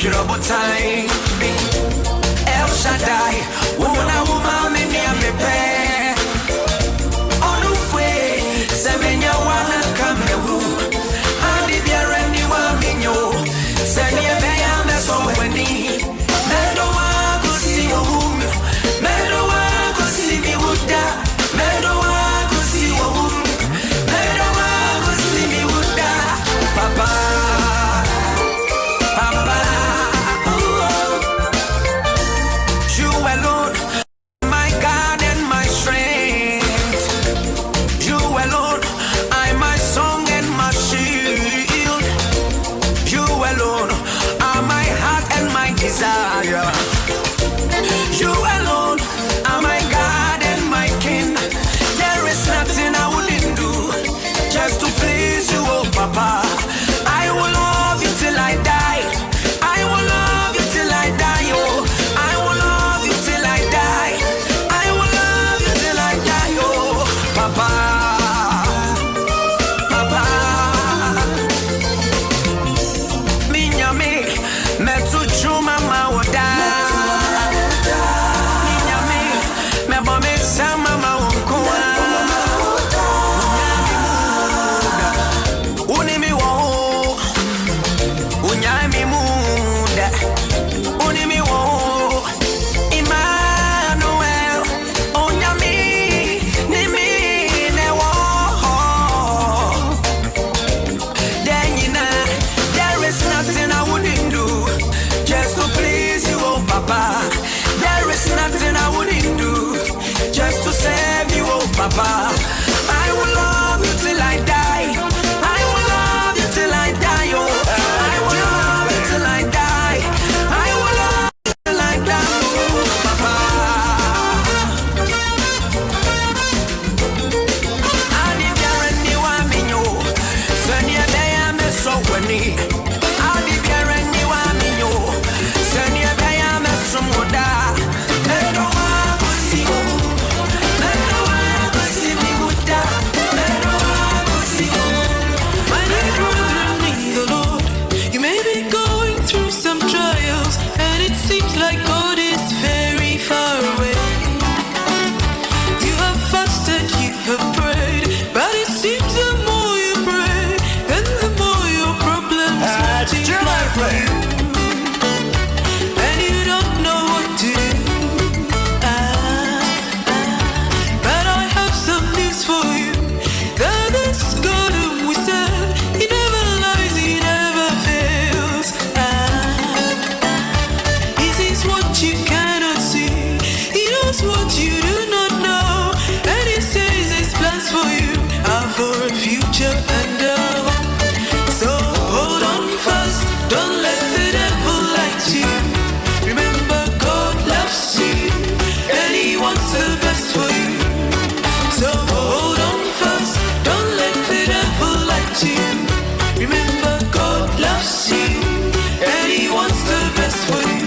Shirabotai, El Shaddai, woman, many a me Onufwe, Semenya wana kamewu, Andi biareni wa minyo, Senya beya meso weni, Medo wa kusi ohum, Medo wa kusi miwuda, Medo wa kusi ohum, Medo wa kusi miwuda, Papa. Desire. You alone are my God and my King. There is nothing I wouldn't do just to please you, oh Papa. I will love you till I die. I will love you till I die, oh. I will love you till I die. I will love you till I die, oh Papa. Papa. Minyame, metu chuma mawoda. Minyame, mebome sama mawonkoa. Unimi wo, unyami muda. Unimi wo, Emmanuel. Unyami, nimi ne wo. There is nothing I wouldn't do just to please you, oh Papa. There is nothing I wouldn't do just to serve you, oh Papa. I will love you till I die. I will love you till I die, oh. I will love you till I die. I will love you till I die, oh Papa. Adi biareni wa minyo, senya beya meso weni. Adi biareni wa minyo, senya beya meso moda. Medo wa kusi o, medo wa kusi mi muda, medo wa kusi o. My dear brother in the Lord, you may be going through some trials, and it seems like God is very far away. You have fasted, you have prayed, but it seems the more you pray, and the more your problems multiply for you, and you don't know what to do. But I have some news for you. That this God whom we serve, He never lies, He never fails. He sees what you cannot see, He knows what you do not know, and He says His plans for you are for a future and a hope. So hold on fast, don't let the devil lie to you. Remember, God loves you, and He wants the best for you. So hold on fast, don't let the devil lie to you. Remember, God loves you, and He wants the best for you.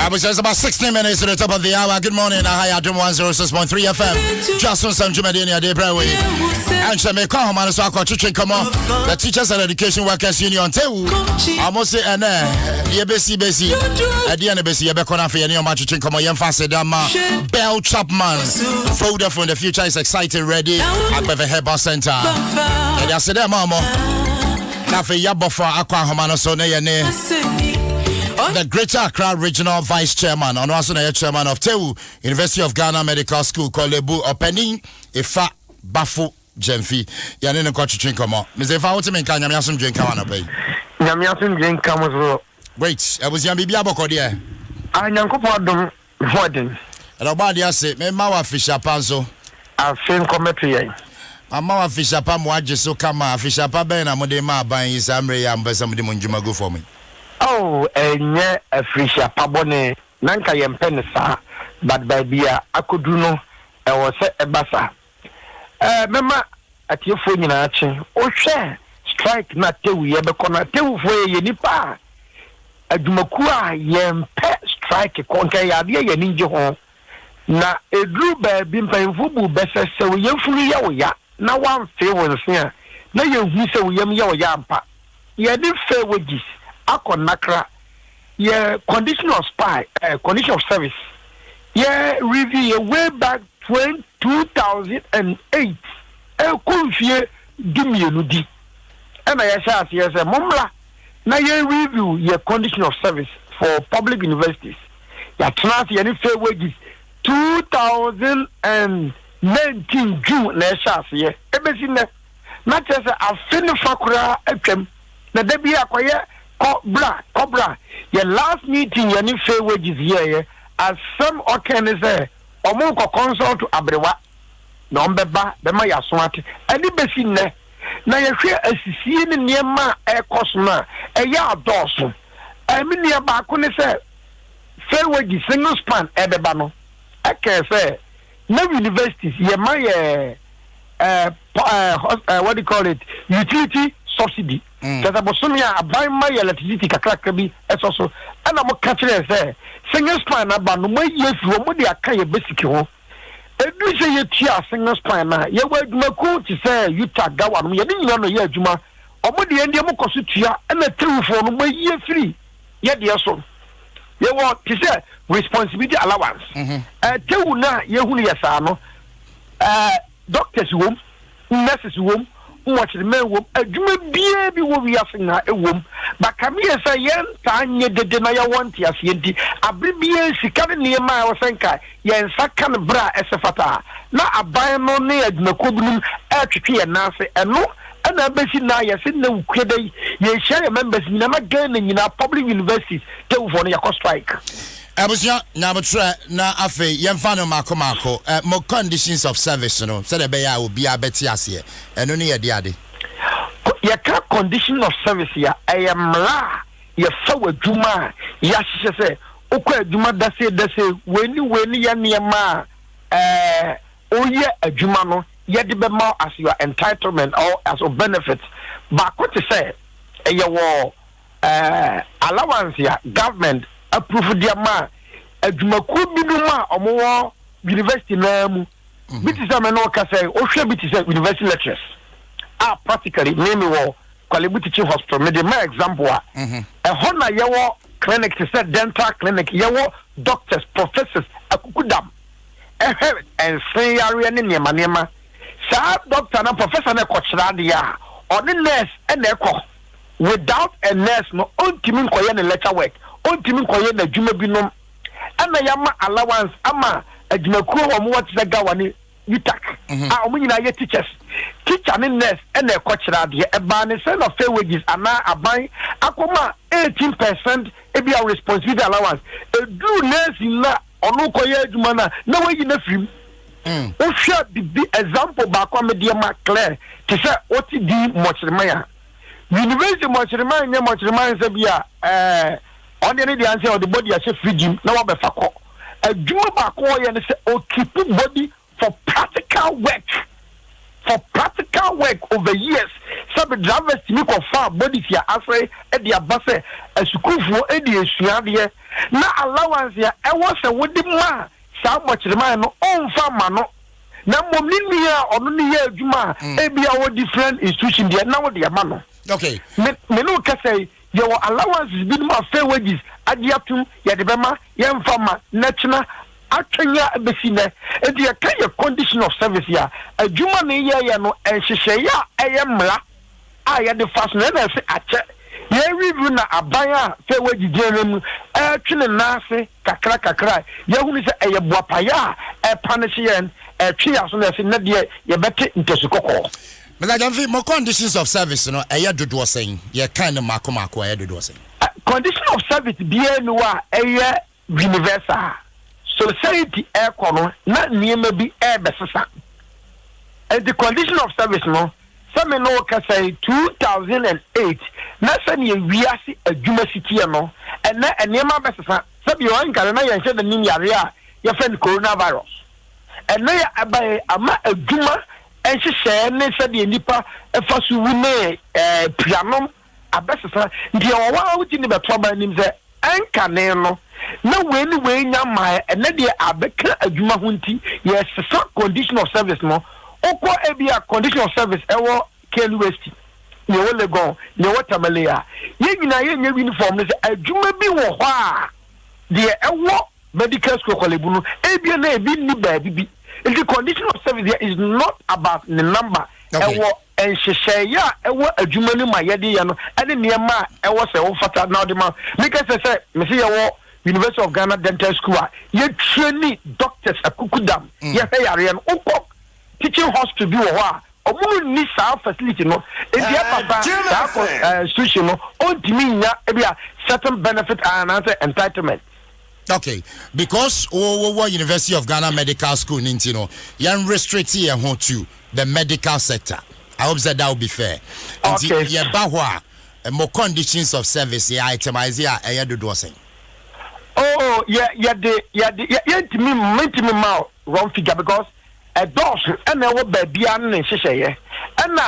I was just about 16 minutes to the top of the hour. Good morning. Hi, Adom 106.3 FM. Dwaso Nsem Jumadini Adebrewe. And she may come home and so I can come on. The Teachers and Education Workers Union. I must say, and Yebesi Besi. At the end of Besi, Yabekona for any match to come on. Yemfase Dama. Bell Chapman. Folder from the future is exciting, ready at the Herbal Center. And I said, Mama. Now for Yabofa Aqua Homano Sone. The Greater Accra Regional Vice Chairman, and also the Chairman of Tewu University of Ghana Medical School, Kolebu Opening Ifa Bafu Jemfi. Yanene kwa chichinkoma. Mzee Ifa wote menka nyamiasum drinka wana pay. Nyamiasum drinka mo. Wait, I was yambi aboko there. Nyankopo Adom Warden. And obadi ase me mawa fisha panzo. Afin kometri yen. Amawa fisha pa mwaje so kama fisha pa ben na mode ma ban isamre ya mbesa mode monjuma go for me. Oh, enye afrisha pabone nanka yempen sa but baby akudu no e wo se ebasa mema atiefo nyina achi o hwe strike na tewu ye be kona tewu fo ye nipa adumaku a yempe strike konka ya de ye ninje ho na edru baabi mpanyimfo bu bɛsɛ sɛ woyɛfuru yɛ wo ya na wamfe wo nse a na yɛhu sɛ woyam yɛ wo ya ampa yɛde fair wages akɔ nakra yɛ condition of condition of service yɛ review way back 2008 konfie dumienu di ɛna yɛhyɛ aseɛ sɛ mommra na yɛ review yɛ condition of service for public universities yɛatena ase yɛne fair wages 2019 June na yɛhyɛ aseɛ ebesi nnɛ na kyerɛ sɛ afe ne fa koraa atwam na da bi akɔyɛ kɔbra yɛ last meeting yɛne fair wages yɛyɛ asɛm ɔka ne sɛ ɔmo nkɔ consult abrewa na ɔmbɛba bɛma yɛ aso ate ɛne besi nnɛ na yɛhwɛ asisie ne nneɛma a ɛkɔ so no a ɛyɛ adɔɔso ɛmi nneɛ baako ne sɛ fair wages single span ɛbɛba no ɛkɛɛ sɛ na universities yɛma yɛ what do you call it utility subsidy kɛsɛ bosome a aban ma yɛ electricity kakraka bi ɛsɔ so ɛna mo ka kyerɛ sɛ single span aba no mo ayi afiri hɔ mo de aka yɛ basic ho edu sɛ yɛtua single span na yɛwɔ adwumakuo te sɛ utah gawa no yɛde nyina no yɛ adwuma ɔmo de yɛn deɛ mo kɔ so tua ɛna tewufoɔ no mo ayi afiri yɛdeɛ so yɛwɔ te sɛ responsibility allowance tewu na yɛhunu yɛ saa no doctors wom nurses wom mwɔkyerɛmɛ wom adwuma biara bi wɔ wiase na ɛwom bakame yɛ sɛ yɛntaa nyɛ dede na yɛwɔ nteaseɛ nti abere biara sika ne nneɛma a wɔsɛ nka yɛnsa ka ne berɛ a ɛsɛ fata na aban no ne adwumakuo binom ɛtwetwe yɛn nan ase ɛno ɛna abɛsi na yɛsɛ na wukue da yi yɛhyia yɛ members nyina na Ghana nyinaa public universities tewufoɔ no yɛkɔ strike Abusia nyabotre na afe yemfa no mako mo conditions of service no said be ya obi abeti ase eno ne yede ade ya ka condition of service ya ayamla ya fa wadwuma ya hye se okọ adwuma dase weni ya niema oye adwuma no yede be ma as your entitlement or as a benefit ba ko te se wo allowance ya government approve dia ma adwumakuo biduma omo university na mu bitisa me no ka say o hwe bitisa university lectures practically name wo Kwalebu teaching hospital me de my example a hona yewo clinic to say dental clinic yewo doctors professors akukudam and say area ne niema sa doctor na professor na kochira de a oni nurse and ekọ without a nurse no ontimi nkoye ne lecture work ontimi nkoye na dwuma binom ana yama allowance ama adwumakuo wo mo wate gawa ne utak omunyina ye teacher ne nurse ene ekokyira de e ba ne say no fair wages ana aban akoma 18% e be our responsibility allowance do nurse na onu koye adwuma na wayi na frim o hwa bi example ba kwa me de ma clear te say oti di mochiremaya university mochiremaya se bia on the answer of the body as a free gym na wa be fakọ adwuma ba ko ye ne say o keep body for practical work over years some drivers me ko fa body here afre e dia base asukufo e dia suade na allowance ya e wo se wodi ma sa mochirema no onfa ma no na mom ni a ono ne ye adwuma e bia wo different institution dia na wo dia ma no okay me no ka say your allowances be my fair wages adiatum ya de bema ya mfama nachina atwenya besine e de ka your condition of service ya adwuma ne ye no enhyehyɛ ya eyemra a ya de fast na na se ache ye review na abaya fair wages jenemu twene nase kakra ya hunu se eye boapaya e punish yen twe aso na se na de ye bete ntosukoko Mr. Jamfi, more conditions of service, no, I had to do saying, yeah, kind of Marco, I had to do saying. Condition of service, be a universal society air corner, not near maybe air besasa. And the condition of service, no, some no can say 2008, not suddenly we are a Juma city, no, and not a Nema besasa, some you ain't gonna say the name area, your friend coronavirus. And now I buy a Juma. And she said, said the nipa first women piano abesasa nti owa wuti ni betwa ba nim se enka ne no na we nya my and na dey abeka adwuma ho nti yes some condition of service no okọ ebia condition of service ewo University ye wo Legon ye wo Tamalea ye nyina ye nya uniform ne adwuma bi wo ho a de ewo medical school kwalebu no ebia na ebi ni ba bi the condition of service here is not about the number ewo enhyehyɛ ewo adwuma ni ma yede ya no ene niema ewo se wo fata na de ma because say me say ewo University of Ghana Dental School ye train doctors akukudam ye say yare no ukọ teaching hospital bi wo ho a omu ni sa facility no e dia papa sa institution no ontimi nya e bia certain benefit and entitlement. Okay, because University of Ghana Medical School Nintino, you restrict here to the medical sector. I hope that will be fair. Okay. Yeah, bahwa more conditions of service. Yeah, itemize here. Do saying. Oh, yeah. To me, wrong figure because a dose and there will be an share and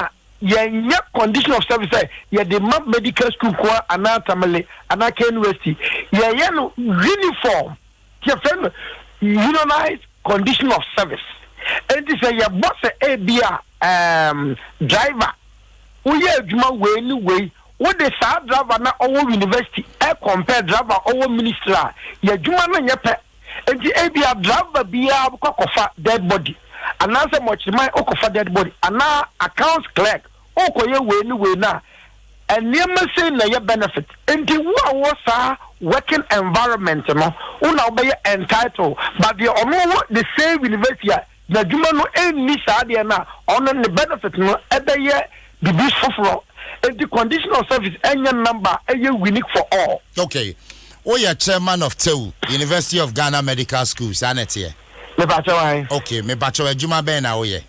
yeah, condition of service. Yeah, the medical school kwa anatamale anaka university. Yeah, no uniform. Yeah, friend, unionized condition of service. And this yeah, boss driver. We yeah, juma way. What the sad driver na our university compare driver our minister. Yeah, juma na nyepe. And the driver be a dead body. Another much my okofa dead body. Ana accounts clerk. Okoye we na and never say na your benefit enti wo was working environment no una be entitled but the ono the same university na djuma no enni sa de na ono the benefit no ebe ye the beautiful and the condition of service any number unique for all. Okay, we are chairman of TEU University of Ghana Medical School sanete me bacho okay me bacho adjuma ben na oye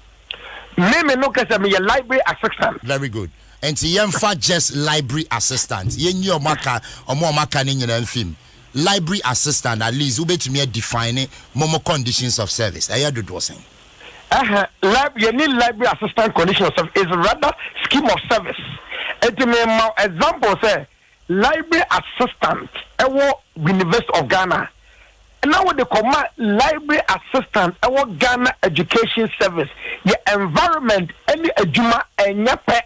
me no kase me library assistant. Very good. And yemfa just library assistant. Yenyi omaka ni nyina mfim. Library assistant at least ubetumi define more conditions of service. Aya do saying. Library assistant condition of service is rather scheme of service. And to me example say library assistant University of Ghana. And now what they call library assistant, our Ghana Education Service, the environment, any ajuma and yape.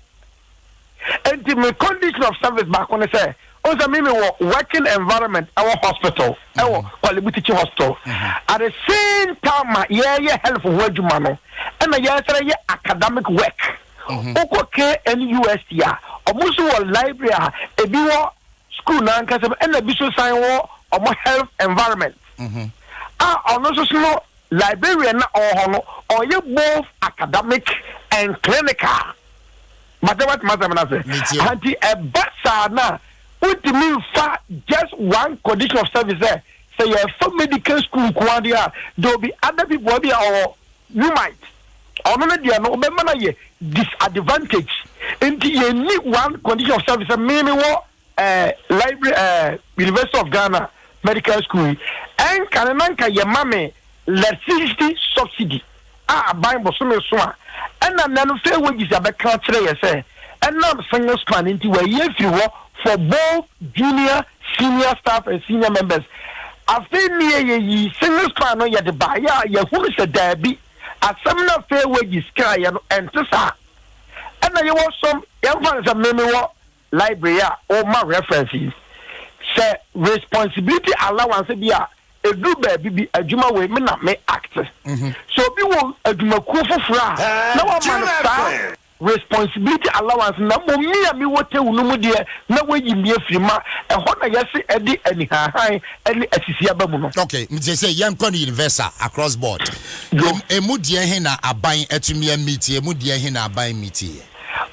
And the condition of service back when I say, also mean working environment, our hospital, our quality teaching hospital. At the same time, yeah, help for work jumano. And I academic work. Okay, and UST, almost library, a biwa school nankasem, and a business science or health environment. Also librarian or you both academic and clinical. Anti a basa na what do mean for just one condition of service there. Say you for medical school quadia, there'll be other people or you might. Or no dia no be mana ye disadvantage. Into you need one condition of service meaning library University of Ghana Medical School and kananka ye mame electricity subsidy buy bosume so and nan fair wages abeka kire ye say and now senior span into where ye free for both junior senior staff and senior members after me ye senior span no ye de buy ye who say dabi asamna fair wages kra ye no entesa and na ye want some young fans of me library or my references say responsibility allowance be a do baby adwuma we me na me act so bi wo adwuma ku fofora na wa man responsibility allowance na mo me wote wunu mu de na we yimi afirima e ho na yesi edi ani han ani asisi abamu no. Okay, me say yan kon universal across board emu de he na aban atumi meet emu de he na aban meet.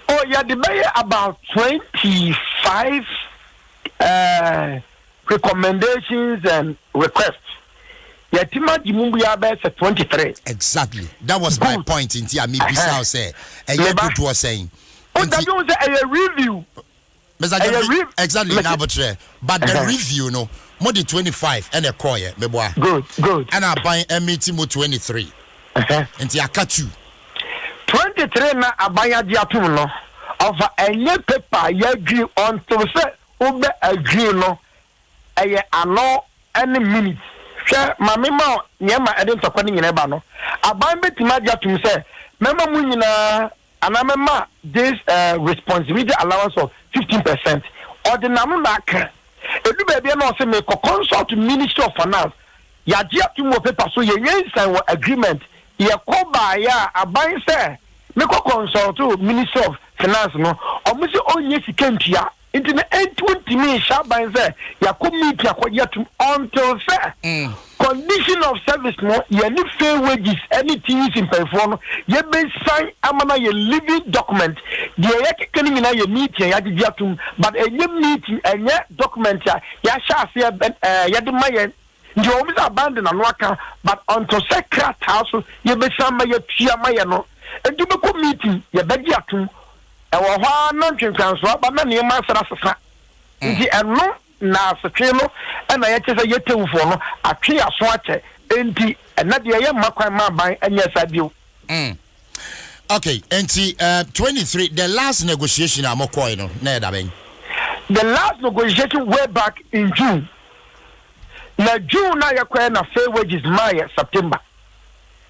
Oh yeah, the bay about 25 recommendations and requests. Yatima Jimumbu Yabe 23. Exactly. That was my point in Tia. Me Bissau say. And you was saying. Oh, that was a review. Exactly. But the review, no, more than 25 and a choir, me boy. Good. And I buy MT 23. And Tia cut you. 23 na abaya diatum no. Of a new paper, you agree on to say, Ube agree no. Aye, ano any minute hwe mamema nyema ede ntokwa ni nyina ba no aban betima ja tum say mema mu nyina anamema this responsibility allowance of 15% ordinary na aka edu ba bia na say me consult Ministry of Finance ya dia tum wo paper so ye sign agreement ye ko ba ya aban say me consult Ministry of Finance no omusi onye sikentua into the 20 minutes shaban say ya meet ya kwayatum until say condition of service no ye ni fair wages anything is in perform ye be sign amana ye living document the ye kekeni nyina ye meet ya diatum but enye meeting enye document ya sha se ye de maye nje obi abandon no aka but until secret house ye be sign maye tua maye no edu be ko meeting ye be diatum ewo hwa na ntwentwanso ba na ne ma sara sesa nti eno na asatwe no na ye kyese ye tewufo no atwe aso ache enti na de ye makwan ma ban anya sabio okay enti 23 the last negotiation amokoi no na da ben the last negotiation way back in June na June na ye kwa na fair wages May September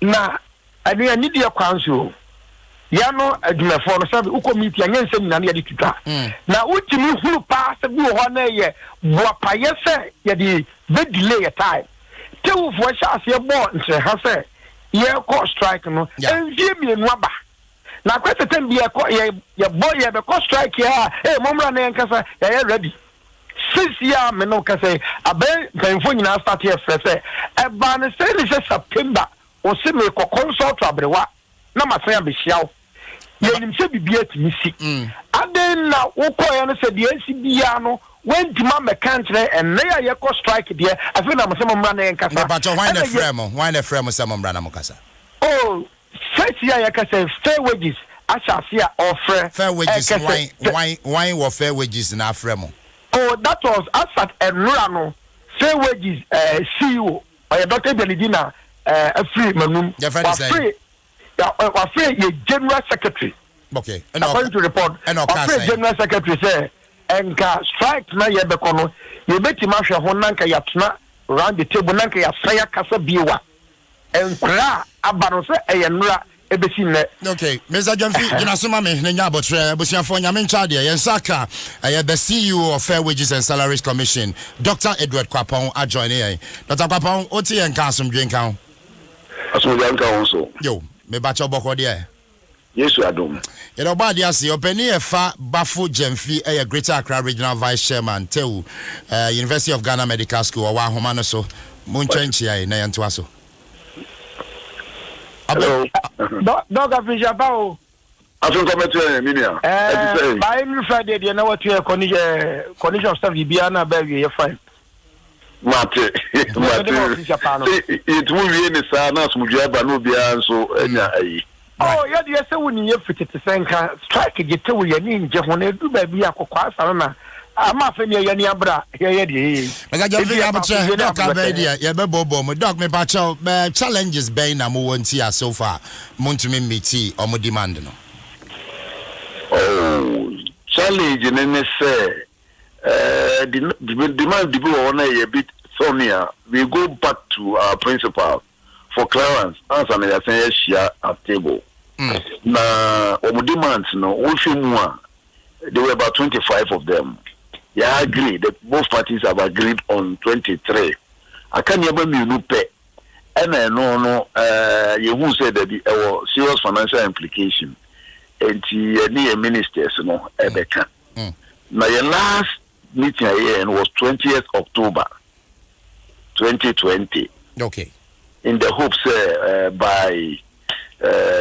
na ani ni de kwanso yano adumefo no sabe uko meet anya nsem na ye de tuta na utimi huru pa se bi ho na ye boapaye se ye de be delay time tewufo sha se bo nse ha se ye ko strike no envie mienu aba na kwete tem bi ye bo ye be ko strike ya momra na nkasa ye ready since ya me no kasa aben penfo nyina start here fresh e ba ne say ni September o se me ko consult abrewa na masaya be hiawo yenim se bibia timisi aden na wokoya no se de NCBA no wentima mekantre en na ya ko strike de afi na mo mra na nkasa na bacho why na frame se mo mra na mo kasa oh first year ya kasa fair wages asasia offer fair wages why wo fair wages na frame oh that was asat enura no fair wages CEO or Dr. Benedina free manum free your general secretary. Okay. According to report, general secretary say, "Enka strike na ye bekono. You beti masha honanka yatna round the table nanka ya saya kasa biwa. Enkra abano se eyenura ebesi ne." Okay, Mr. Jamfi, you know suma me nya botre busiafo nya me ncha de yensaka the CEO of Fair Wages and Salaries Commission, Dr. Edward Kwapon adjoin here. Dr. Kwapon, oti enka asomdwe nka. Asomdwe nka wonso. Yo. Me bacho boko dia Yesu adom ye do ba dia se opani efa Bafo Jamfi Greater Accra Regional Vice Chairman Tewu University of Ghana Medical School wa homa no so munchenchi ai na yanto aso hello dog official bao aso kometu minia by every Friday dey na what you condition of staff bia na ba wie fine mate it will be any sa na sumdua ba no bia so anya ayi oh ya de se woni ye fitete senka strike je te wo ya ni nje ho na edu ba bia akokwa asara na ama fe ne ya ni abra ye de mega Jamfi ya botre doc abedia ye be bobo mo doc me ba challenges be na mo wonti ya so far montumi meet o mo demand no oh challenge ne say the demand people want a bit Sonia, we go back to our principal for clearance as an share at table. Now, demands no, there were about 25 of them. Yeah, I agree that both parties have agreed on 23. I can't even pay. And I know, you who said that there were serious financial implications. And the ministers, no, Ebeka. Now, your last meeting here was 20th October 2020. Okay. In the hopes by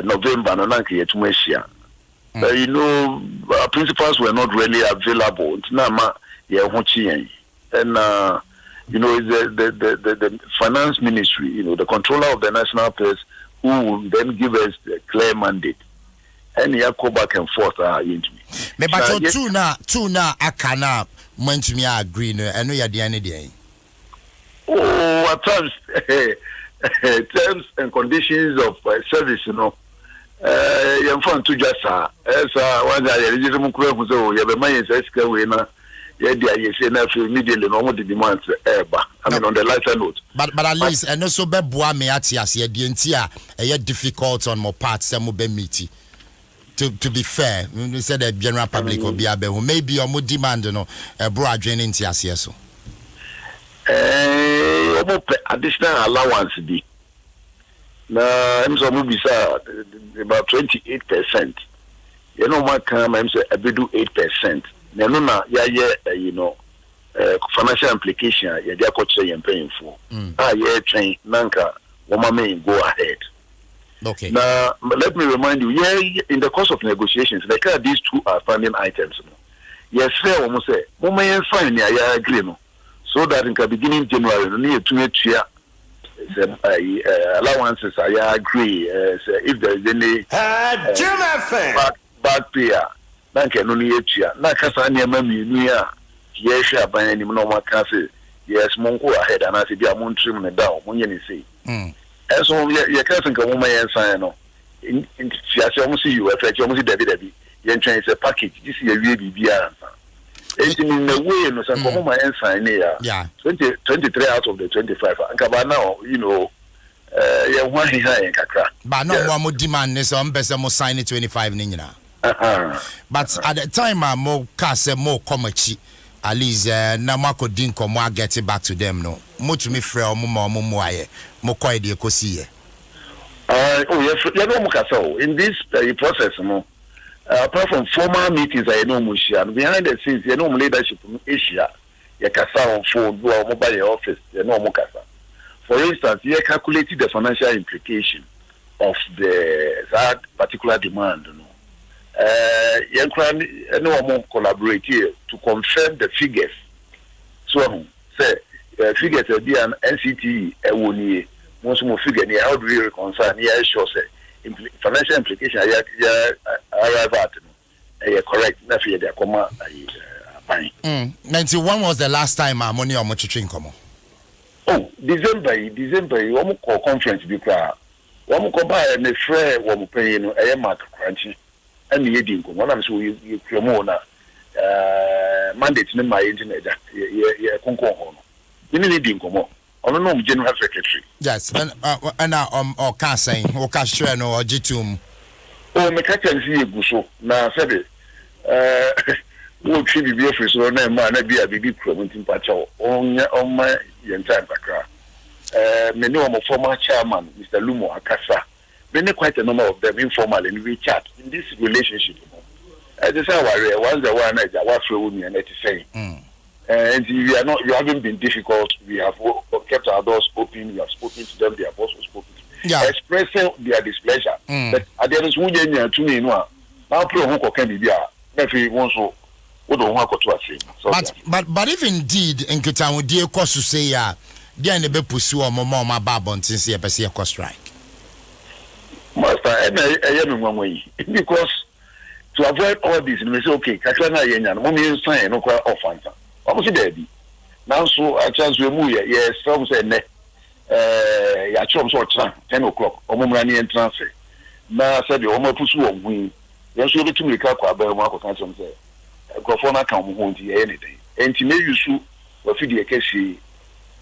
November, you know, our principals were not really available. And you know, the finance ministry, you know, the controller of the national press, who will then give us a clear mandate. And you go back and forth. Me but two na akana went me agree no eno ya de ane oh at times terms and conditions of service, you know, you want to just one day you just mukuru so you be man say sika we na ye dia ye say na feel immediately no mo the demands eba I mean, on the lighter note. But at least, and also be boa me at yes, the entire difficult on more parts, some will be meaty. To be fair, we said the general public will be able maybe or more demand, a broad draining TS, yes. Additional allowance be. Now, I'm so movie, about 28%. You know, my come, I'm say, I do 8%. Now, financial implication, yeah, they are coaching paying for. Train, Nanka, woman may go ahead. Okay. Now, let me remind you, in the course of negotiations, these two are funding items. Yes, fair, almost say, woman fine, I agree, no. So that in the beginning January, near 2 years, allowances, I agree. If there is any bad payer, then can only year. Nakasania, Mammy, yes, I buy any normal castle. Yes, Monko ahead, and I see the amount trim and down, when you say. And so, your cousin come home and sign. In almost see you, affect almost Debbie. You're trying to package. This is a really answer. In the way, no, some come home and sign here. Yeah, 23 out of the 25. And now, yeah, one is high in Kakra. But no one would demand this on best more sign it 25 Nina. But at the time, I'm more cast more comachi. At least, Namako Dinko, more get it back to them. No, much me frail, more quite the Kosi. Oh, yes, you know, Mukaso, in this process, no. Apart from formal meetings, I know Musha, and behind the scenes, you know, leadership in Asia, you can on phone, do a mobile office, you know, Mukasa. For instance, you calculated the financial implication of that particular demand, you know. You can collaborate here to confirm the figures. So, say, figures are an NCT, a 1 year, most more figure, how do you reconcile? Yeah, sure, say. Financial implication, arrive at correct. That's where they come. 91 was the last time our money or much income. Oh, December, one call conference because one call buy and a fair one paying a mark crunchy and the income. One of you Cremona mandate in my internet. Yeah, Concord. You need income. On General Secretary. Yes, and or Cassay, or Castren, or Jitum. Oh, my captain see Gusso. Now, said it. Would she be office or name, man, be a big promoting patrol on my entire background. Many of my former chairman, Mr. Lumo Akasa, many quite a number of them informal and we chat in this relationship. As I say, once the one I was with me and it's saying. And you haven't been difficult. We have kept our doors open. We have spoken to them. They have also spoken to them, expressing their displeasure. But at the end of the day, to me, now pro who can be there. Maybe once so, we don't want to say. But if indeed, in Kitamu, dear cost to say, dear never pursue or more babon since you ever cost strike. Master, I am one way because to avoid all this, we say, okay, Kaklana Yen, mommy sign, no quite offense. Almost baby. Now, so a chance we move, yes, some say, ya chums or 10 o'clock, or Momrani and transfer. Now, said the Homo Pusu of Wing, yes, you to make up about Marco Canson say, Grafona come home to anything. And to me, you should, or Fidi Keshi,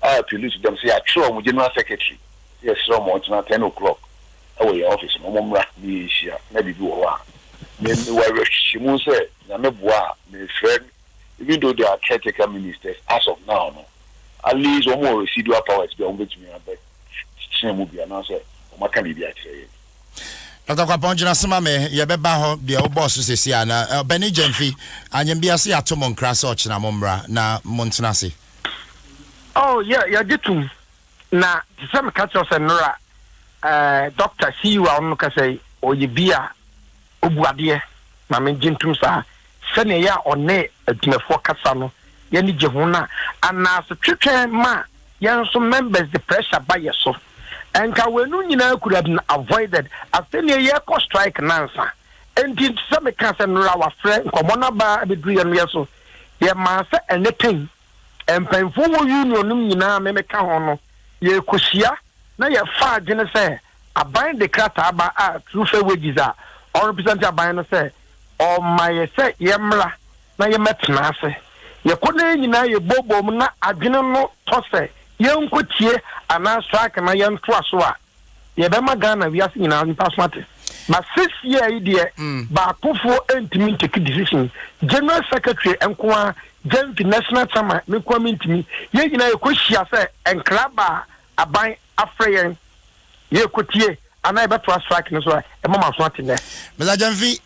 I appeal to them, say, I show General Secretary, yes, some more 10 o'clock, away office, Momra, maybe do a while. Then, where she must say, Nameboa, my friend. Even though they are caretaker ministers, as of now, no, at least one more residual powers be on which me and Shem will be announced. Or can be at Dr. Kaponjina Samame, Yabeba, the old boss is Siana, Benny Genfi, and Yambiasi Atomon Crass or Chinamombra, na Montanasi. Oh, yeah, did too. Now, some catchers and Nora, Doctor, see you on Mukase, or Yibia, Ubuadia, Mamma Jintumsa. Sene ya one adumefo kasa no ye ni jehuna ana so twetwe ma ye so members the pressure by yeso enka wenu nyina could have been avoided afeni ye ko strike nansa enti some kasa no our friend komona ba bedru ye no yeso ye ma se eneten empanfo wo union num nyina me meka ho no ye kosia na ye fa agene se aban de krata aba a true fair wages a or represent aban no se o my say yemra na yemetna ase ye kone nyina ye bobom na adwene no to se yɛnkɔtie anaa strike na yɛntoa so a yɛbɛma Ghana wiase nyinaa nipa so ate but 6 years yi deɛ baakofoɔ ntumi take decision general secretary nkoa Jamfi national chama me kwa mintimi ye nyina yɛkɔhyia sɛ nkraba aban afrɛ yɛn yɛkɔtie ana yɛbɛtoa strike no so a ɛmama so ate nɛ Mr. Jamfi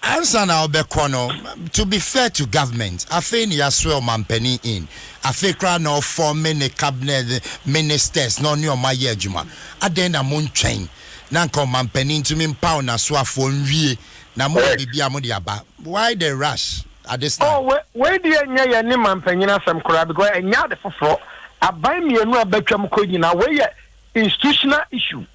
answer na obɛkɔ no to be fair to government afei ni yaswe omampani in afei kra na form many cabinet ministers no ne ɔma yɛ adwuma aden na mo ntwɛn na nka omampani ntumi mpaw na so afo nwie na mo bibia mo de aba why the rush at this time? Oh, where do you know your name and penina some crab because a yard for a buy me a new betram coin where institutional issue.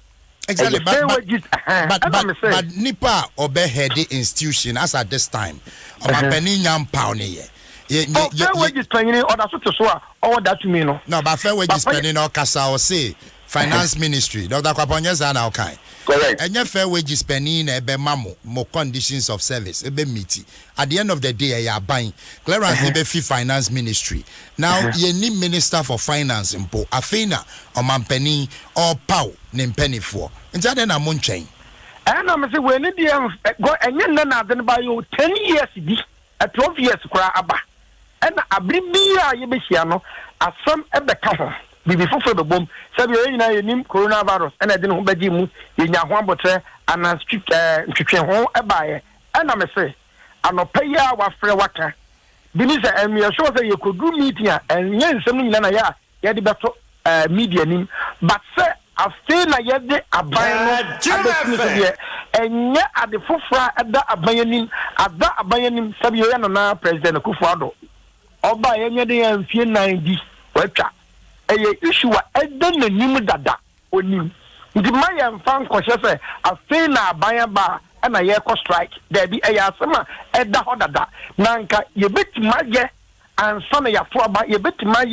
Exactly, but Nipa obey head the institution as at this time. Penny yam pound here. Fair wages penny or that's what to swear all that to me no. No, but fair wages penny no casa or say finance ministry. Dr. Kwaponyas and okay. Correct. And your fair wages penny in a mamo more conditions of service a meeting. At the end of the day, you are buying Clarence Befi Finance Ministry. Now you need Minister for Finance in Po Afena or Mampeni or Pau named Penny for. And then I'm on chain. And I'm saying when go and then by you 10 years 12 years cry abba. And I bring me a yebisiano as some at the cover. Before the bomb, sabi you name coronavirus, and I didn't obey you in your one butter and a strict home a buyer. And I'm say, I'm not pay ya what free water. Benisa, and we are sure that you could do meeting and yen something than a ya the better media name. But sir, I feel like yet a buyer and yet at the forefront at that abandoning Sabiana President Kufado. Or by any day and fear 90 webcam. Issue a done the name dada onim. The Mayan fan conscious a fair na buy bar and a year strike. There be a yasama at the hodada. Nanka, you bet my and son of your father, you bet my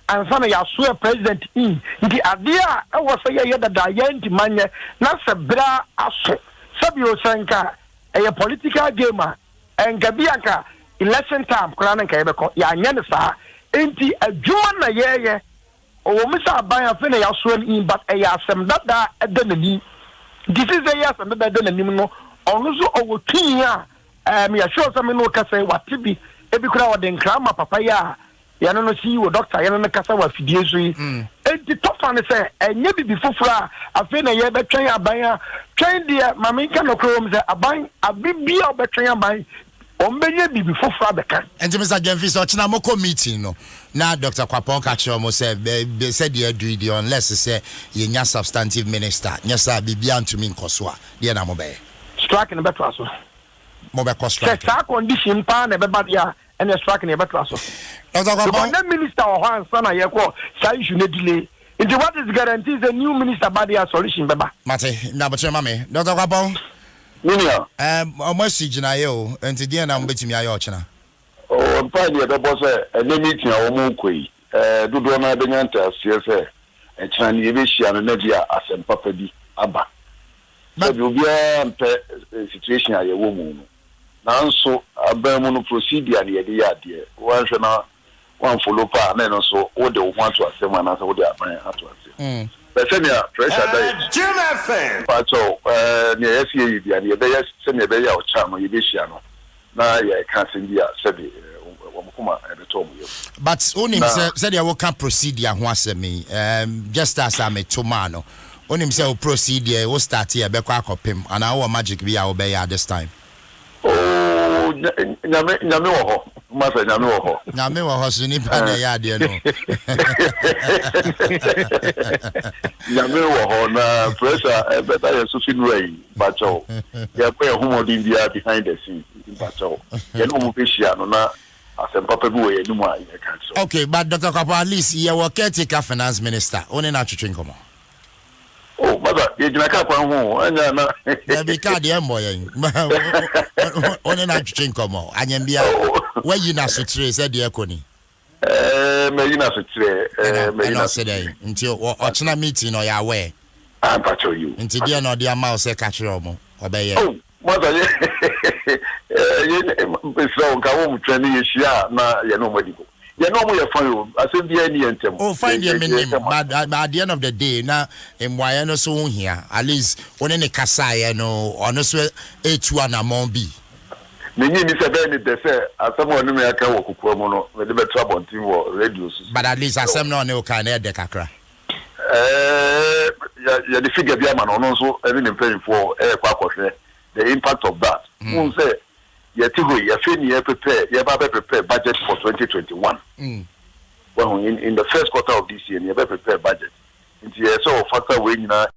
and son of your swear president in. The idea I was a year that I ain't mania, not a bra aso. Sabio Sanka, a political gamer, and Gabiaka, election time, Koran Kabako, Yanasa, ain't he a Juan a year. Oh, Mr. Bayan Fena Yaswell in, but a yasam that at the name. This is a yes and that done no. Also, over 2 years, me assure some no cassa what to be every crowd in Krama Papaya. Yanano see you, doctor, Yanana Cassa was Fidiasri. And the top one say, and maybe before Fra, I feel a year betraying a buyer, train dear, Mamma no chromes, a buying a big beer betraying a buy. Before Father can. And Mr. Jemfis or Chinamoko meeting, no. Now, Dr. Kwapon Kachomo said, they said you do it unless they say you're substantive minister. Yes, I'll be beyond to me, Koswa, the Anamobe. Striking a better also. Mobile strike. Condition pan, everybody, and they're striking a better also. Dr. Kwapon, minister or one son, I call, say you should delay. Into what is guarantees a new minister body a solution, Baba. Mate, now, but your mammy, Dr. Kwapon. Almost Jinayo, and today I'm betting me. Oh, I'm fine. The boss, a meeting our Mokwe, do Dona Benanta, CSA, and Chinese and Nadia as a Papadi Abba. But you'll be a situation at a woman. Now, so a Bermuno procedure and the idea, one follow pa, and then also all the one to assemble and answer what they are buying to us. But send your pressure day. Jim FM. But so, near SEA, and your best send your bay out charm or you wish you know. Now, I can't send you, said but only said you can procedure once me, just as I'm a tomano. Only himself procedure will start here, Becquack him, and our magic we are obey at this time. Oh, Namo, Master Namo. Namo was in Ipana, you know. Namo, pressure, but I am Sufin Ray, but oh, they are playing Homo India behind the scenes, but oh, you know, Pisciano. Okay, but Dr. Kapa, at least you were caretaker finance minister. Only not to drink. Oh, mother, you can come home. And be card the boy. Only not to drink. And you where you not to trace a dear Connie. Maybe not to say until Ochina meeting or your way. I'm patrol you. Until you know the mouse a catcher or obey. Oh, mother, so come training is here. Now, you know, medical. You know we are fine. I said the any intem. Oh, find your minimum. But at the end of the day, now in why no so here. At least when any kasaya no, honestly, H1 among B. Many Miss Benny, they say, as someone who may have come with the better trouble team or radios. But at least I say no can air the kakra. Yeah, the figure the man also having in paying for the impact of that. Who say, you prepare budget for 2021. Well, in the first quarter of this year, you better prepare budget. It's so factor way to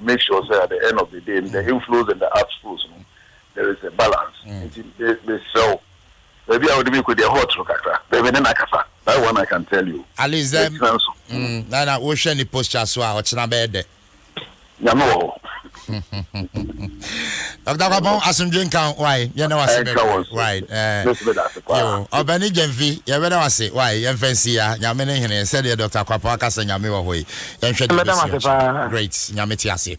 make sure that at the end of the day, the inflows and the outflows, there is a balance. So maybe I would make with the hot rocker. Maybe then I can. That one I can tell you. At least them. Nana, we share the posture as well. What's not bad? No. Dr. Kwapong, asumdwe kan why? You know what right. Yo, Obani Gemfi, you better was say why? Yemfensi ya, nyame ne hene said Dr. Kwapong akasa nyame wo hoyi. Great, nyame ti ase.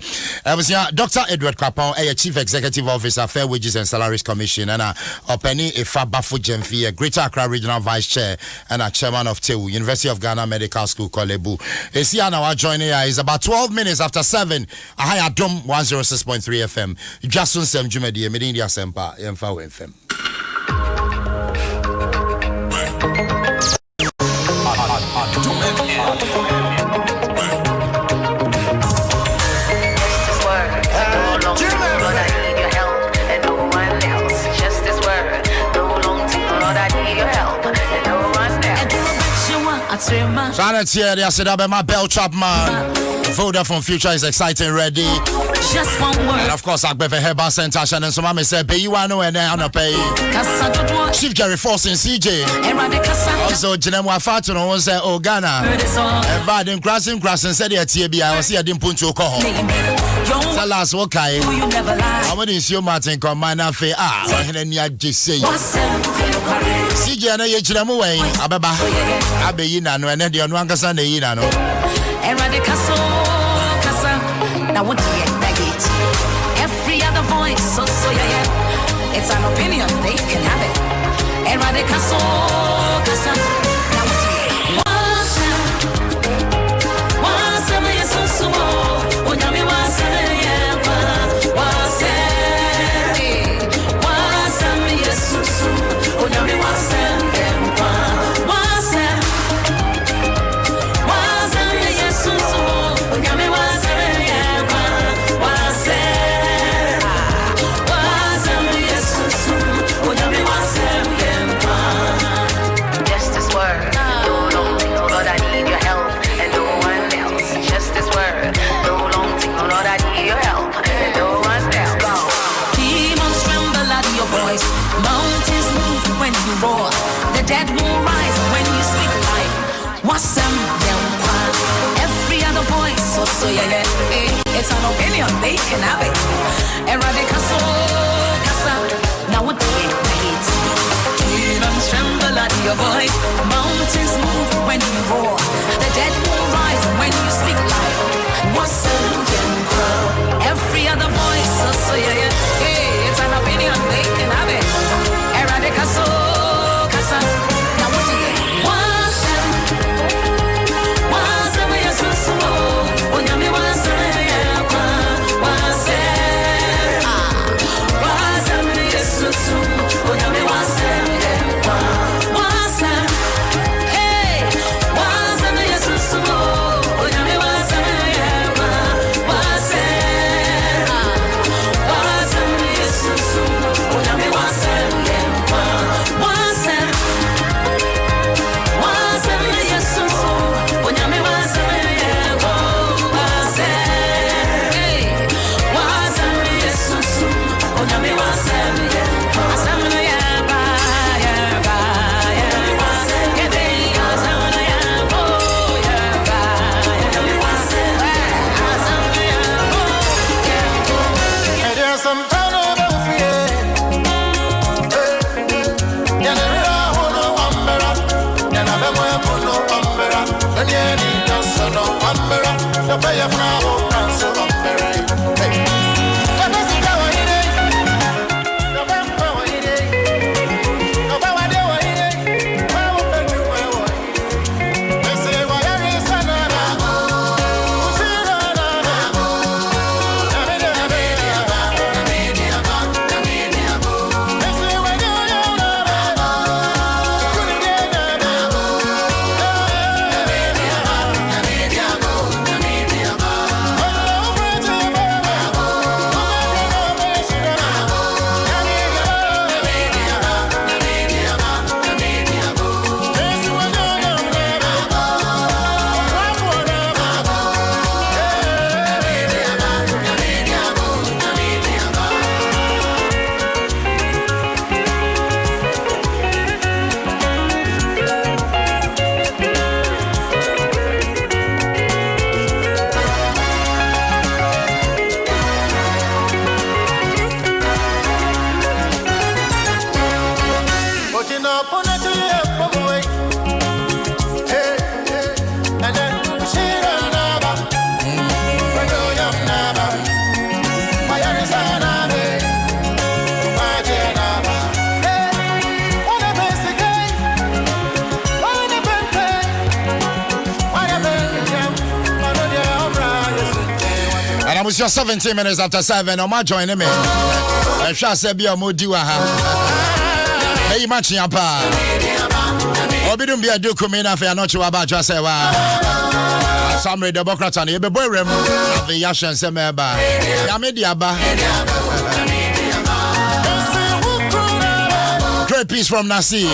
Dr. Edward Kwapong, Chief Executive Officer, Fair Wages and Salaries Commission, and Openi Ifa Bafo Gemfi, Greater Accra Regional Vice Chair, and Chairman of TEU, University of Ghana Medical School, Kolebu. Esi now joining is about 12 minutes after 7. Adom 106.3 FM. Dwaso Nsem Jumedi, Medindia Sempa, Yemfa FM. Silence here, they said about my bell chop man. Vodafone Future is exciting, ready. Just one word. And of course, I have a Herbal Center, and so Mama said, pay you one and then on pay. Chief Jerry Force in CJ. Also, Jenemwa Fatuno was say, oh, Ghana. And Vadim Grassing said, yeah, TB, I was here, I didn't put to call. The last okay. I want to see you, Martin, come man and say, and then you just say, CJ and I, Jenemaway, Ababa, Abayina, and then the Anwangasan, the Yinano. Now what do you negate? Every other voice, so yeah. It's an opinion, they can have it. Eradicate, now what do you roar. The dead will rise when you speak life. Wasam every other voice, so yeah. It's an opinion, they can have it. Eradicaso, casa. Now what do you hate? Demons tremble at your voice. Mountains move when you roar. The dead will rise when you speak life. Wasam every other voice, so yeah. It's an opinion, they can have it. Eradicaso. And I was just 17 minutes after 7. I'm joining me. I shall say, be a modiwa. Hey, matching up. Obidum be a dukumina for not to about just say, some Democrats and you be boy room of the Yashan Semeba. Yamediaba. Great piece from Nasi.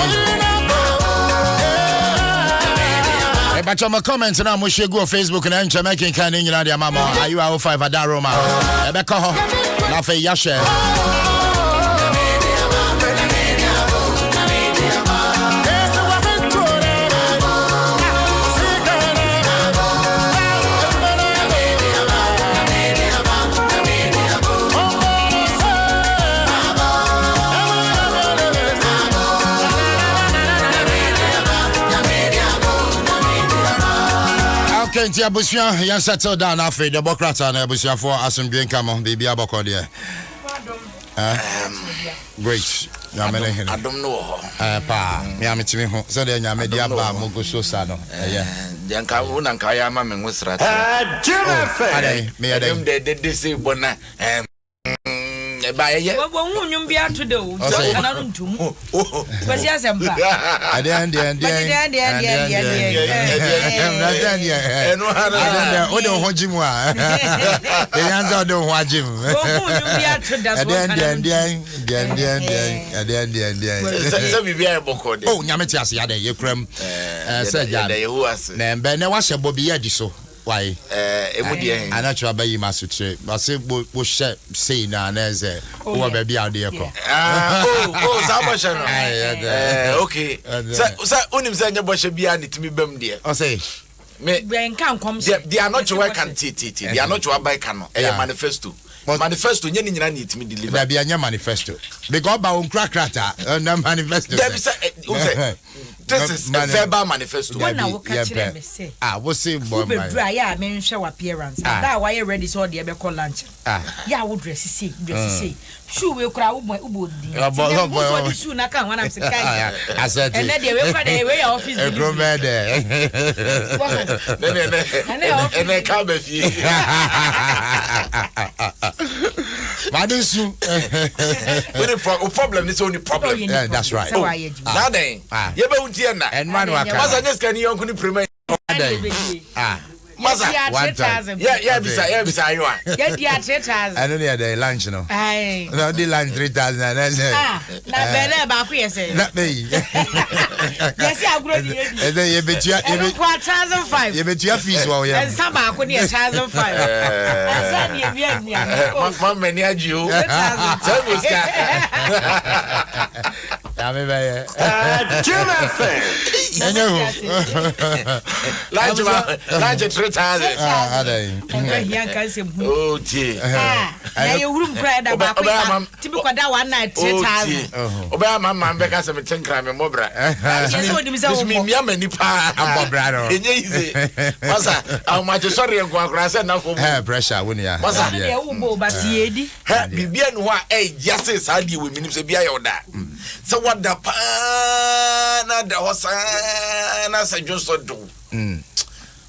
But I'm a comment now. We should go Facebook and making kind in your mama. Are you out 5 at Daroma? Rebecca, now for Yasha. Kenti abusia yan settle down after the Democrats and abusia for asumdwen kamo baby aboko there. Great. Nyamene hen. Adom no. Pa. Me ametimi ho. So dey nyame dia ba mogo so sa no. Yan ka wo nan ka ya ma me ngusra. Adai me adai. De say bona ba ye. Wo nwunyum bia to de o. Ana no ntum. Kwasi asempa. Adai. Eno ana. O de ho jimu a. E yanza o de ho ajim. Wo nwunyum bia to da so. Adai. So bibia e boko de. Oh, nyame ti ase adai ye kram. Say ja. De hu ase. Na mbe ne wa hye bobi ye di so. Why? Emudie. Anacho abayi masutre. Base bo hye say na na eze. Wo baby out there ko. Sabasha no. Okay. So unim say nyebosha bia nitimi bam de. O say me nkan kom so. They are not work and titi. They are not buy cano. Manifesto. Manifesto nyeni nyina nitimi deliver. There be anya manifesto. Because ba on crackata na manifesto. This is a verbal manifesto. When I walk at me say. What's say boy my. Yeah, me show appearance. That why you ready so dey be call lunch. Yeah, wo dress see. Shoe we kra wo ubo di. So the shoe na kan when I'm say kai. I said. And then they we for the way office. E grow me there. And they come be fie. Madusu. The problem is only problem. Yeah, that's right. Now then. You be untiena. And man waka. Masa nyeska ni yonku ni premier. Masa 1,000. Yeah, bisa you are. Yeah, 3,000. I don't need the lunch no. Aye. No, the lunch 3,000 and I say. Na bele ba ku yese. Not me. Yes, I grow the. And then you bet you 1,500. You bet you fees well yeah. And some ba ku ni 1,500. Asa ni emi. Mama many aju. 1,000. Ya me be. Jonathan. Lunch 3,000. Here can say. Oh dear. Na you room cry da ba ku. Tibi kwada one night 3,000. Oba mama mbeka se metenkra me mobra. Yes, o dim say o mi miama nipa mobra no. Enye ize. Masa, aw ma je sorry enko akura se na fo. Pressure woni ya. Masa de wo bo ba ti edi. Bibia no a just say di we minim se bia ye oda. So what the pa na da hosa na se joso do.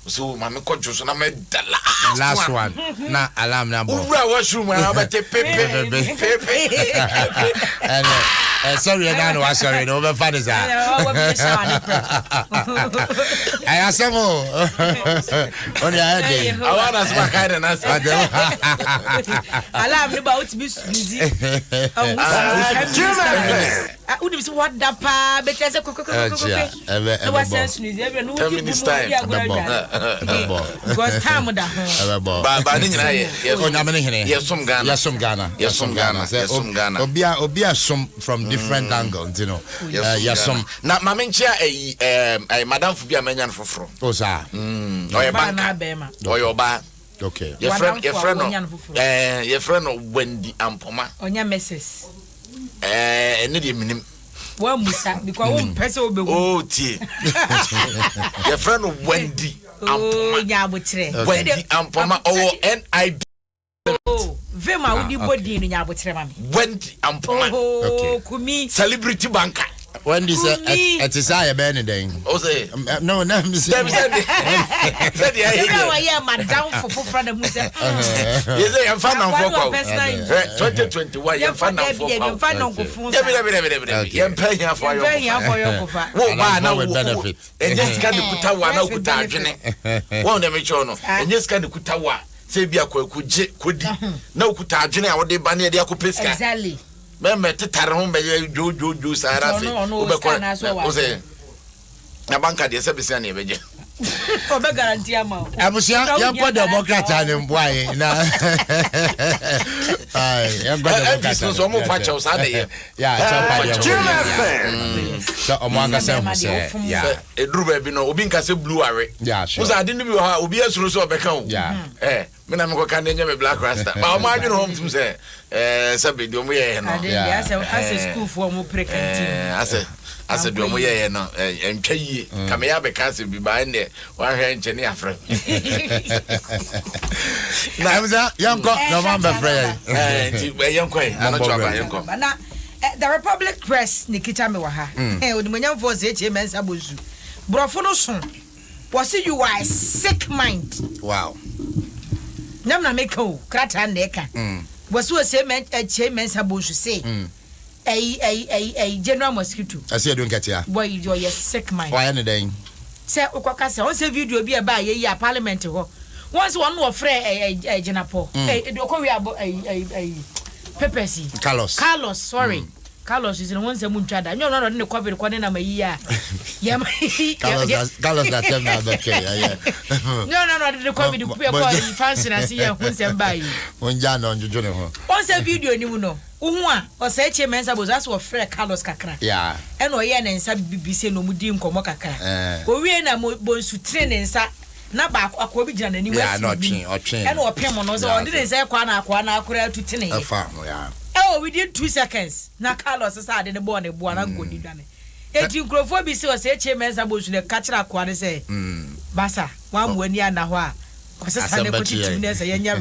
So mama ko joso na me the last one. Na alarm na bo. Ura washroom na ba te pepe. And sorry na no sorry no be fa this. I asemo. Oni a dey. I wanna smack kind na say. Alarm ni ba o ti bi busy. Udim say what da pa be tell say kokoko. No was sense news every no keep because time da ho. Ba ni nyina ye. Yesum Ghana. Obia some from different angles, you know. Yesum. Na mamenchia madam fu bia menyan foforo. O sa. Oye banka. Oye ba. Okay. Your friend no Wendy Ampoma. Onya Mrs. Ene de minim. Wa musa because one person will be. Oh tie. Your friend Wendy Ampoma. Wendy Ampoma NIB. Oh, Vema udi body ni nyabotre mami. Wendy Ampoma. Oh, kumi celebrity banker. When this it is I Ben then. O say no said yeah madam for friend who said you say I'm fan of 2021 you fan of you pay for your benefit and just can kuta wa na kuta adwene won dem cho no and just can kuta wa say bia kwakuje kodi na kuta adwene a wo de ba na de akopesika exactly me tetare ho be jojo sara se o say na banka de se bisia na ebeje o be guarantee am abusia yan po democrat and boy na ai yan go democrat so mo fa chaw sa de ya so o mo anga se mo se ya eduru ba bi no obi nka se blue are ya sure so ade no bi ha obi asuro so obeka o me na me ko kan nya me black rasta ba o ma adwene hom tum se sabe di o mo ye no ya as school for mo precanting ase do mo ye no entwa yie kame ya be cancer bi ba ne wa hwe nche ne afra na amza yanko no man be frey ti yanko no chaba yanko na the Republic Press nikita me wa ha odimonyam for say che mensa bozu brofo no so was you are sick mind wow nam na make o krata na eka was we say che mensa bozu say general mosquito. I see you don't get here. Boy, you're sick mind. Why anything? Say, Okaka, on say video be about a parliament. Once one more friend, a Jenapo, a Pepsi. Carlos, sorry. Carlos is in one Samun Chada. You're not on the cover recording a year. Yeah, Carlos, that's not okay. No, the cover to put a fancy and see who's and buy you. When Jan on your journal. Once a video, you know. Or say mensa was as of Fred Carlos Kakra. Yeah. And or yen and sub BBC no mudim comocacra. We na boys to train and sa na back a cobijan anyway. Not train and or Pemonos or didn't say Quana to Tinny. Oh, we did 2 seconds. Na Carlos aside in the born a buona good done. It you grow for BC or say mensa bush the catcher aqua say. Bassa, 1 when ya na wa. Because I said, "News a young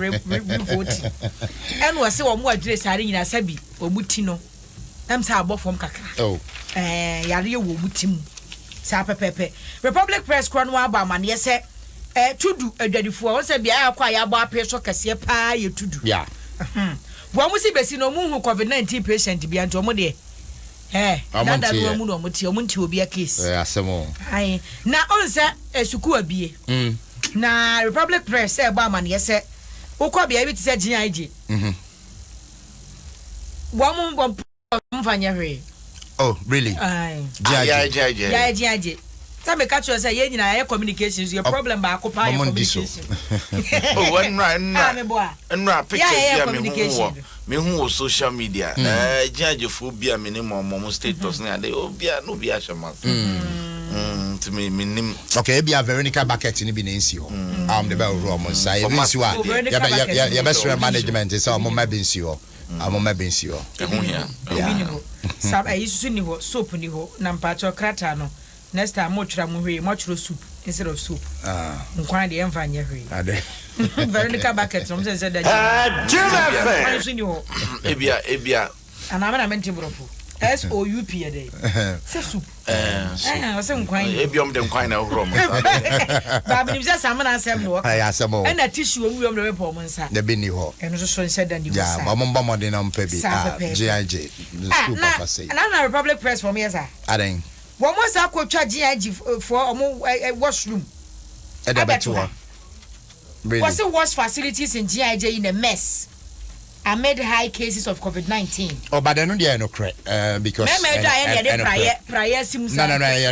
voting." And was so more dress are in a sabi or butino. I'm sabo from Kaka. Oh, Yario Mutim. Sapa Pepe. Republic Press Cronwa Baman, yes, sir. To do a daddy for us, be I acquire about peso cassia pie you to do. Yeah. One was a no moon who COVID-19 patient to be antomode. Eh, I'm not that woman or Muti will be a kiss. Yeah, some more. I now on that a sukua be. Na Republic Press say Baman yes say ukwa bia bi say GIG one mfanya hwe oh really GIG say me catch you say ye nyina ye communications your problem ba akopa your communication oh nra pictures me hu social media na GIG phobia me ni mom status na dey obia no bia shama to me minim okay be a Veronica bucket ni bi na nsi ho the bell room say e nsi wa ya best management say o mo ma bi nsi ho amo ma bi nsi ho ehu hia sab ayi susu ni ho soap ni ho na mpacho krata no next time mo twra mo hwe mo twro soup instead of soup nkwan de emfa nya hwe ade Veronica bucket no say that Juma fe ebia ana na mente brofo SOUP ya dey. Say soup. O say nkwan. Ebiom de nkwan na ohro mo. Ba bi nimse sam na asem no. Ya asem o. Na tissue omu yom de be mo nsa. De be ni ho. Eno so nse da ni ho sa. Ya, ba mo mba mo de na mpa bi. GIG. The school papa say. Na Republic Press for me sir. Aden. Wo mo sa ko twa GIG for omo washroom. E da beto. Really? Was it wash facilities in GIG in a mess? Amid high cases of COVID-19. Oh, but I know they are no correct because prior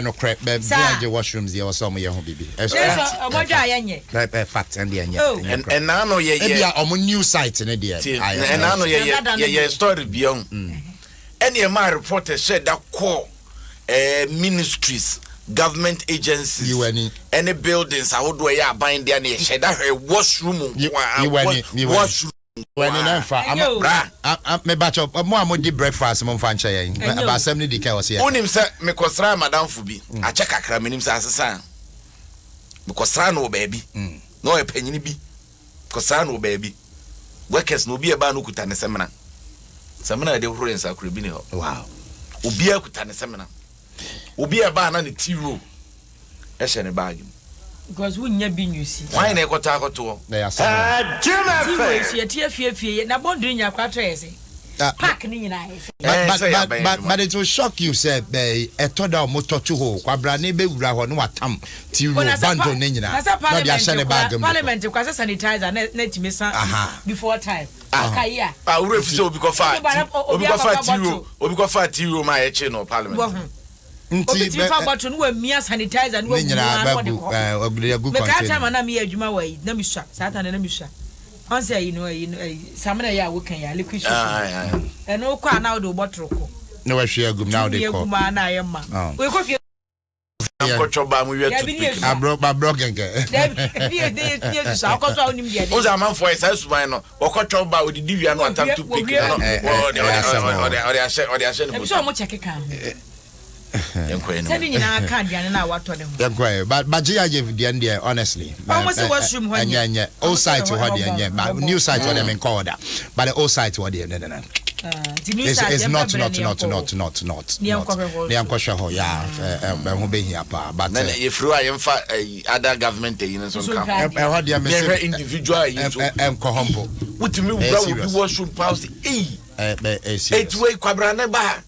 no correct. But the washrooms there was some here baby. Fact and the and now no yeah new site in there. And now no yeah story beyond. Any my reporter said that core ministries, government agencies, any buildings I would wear buying there near that washroom. Washroom. When in I'm me batch up more di breakfast mo fan chayen about 70 dika was here onim say me kosra madam fubi a check akra menim say asesa me kosra no baby no e panyini bi kosra no baby workers no bi e ba no kuta ne semna de horo ensa akra bi ne ho wow obi akuta ne semna Obi e ba na ne tiro. E hye ne bag. Because we nya bi nyusi. Why na ekota akoto? Na ya sama. Tiwo ye tie fie na bondo nya kwato yesi. Park ni nyina yesi. But it will shock you say be etoda moto to ho kwabra na be wura ho no watam tiro bando ni nyina. Na dia hye ne bag. Parliament kwa sanitizer na timisa before time. Akaya. Wura fi so obi ko fa tiro ma ye che no parliament. Obi ti fa bottle no amia sanitizer no amia oblia good content. Me ka time na me adwuma wa yi na me sha satan na me sha. On say you know samana ya we kan ya liquid soap. And o kwa na o do bottle ko. No we share gum now they call. Gum na ya ma. We ko fie ko choba mu wi to. Abro genge. Dey so ko so onim dia. O za man for esa suban no. O ko choba o di wi no atam to pick no. O de ashe no. So mo check kan. Sending in our candy and now what to them. But Gia gave the end honestly. Almost a washroom when yeah. All sides to what the but new sites what them in corner. But the old sites what the it's not. Niam Kosha, yeah, who be here, but if you are other government, you so what the individual Kohombo. What to me, washroom pause, 8-way quadrana bar.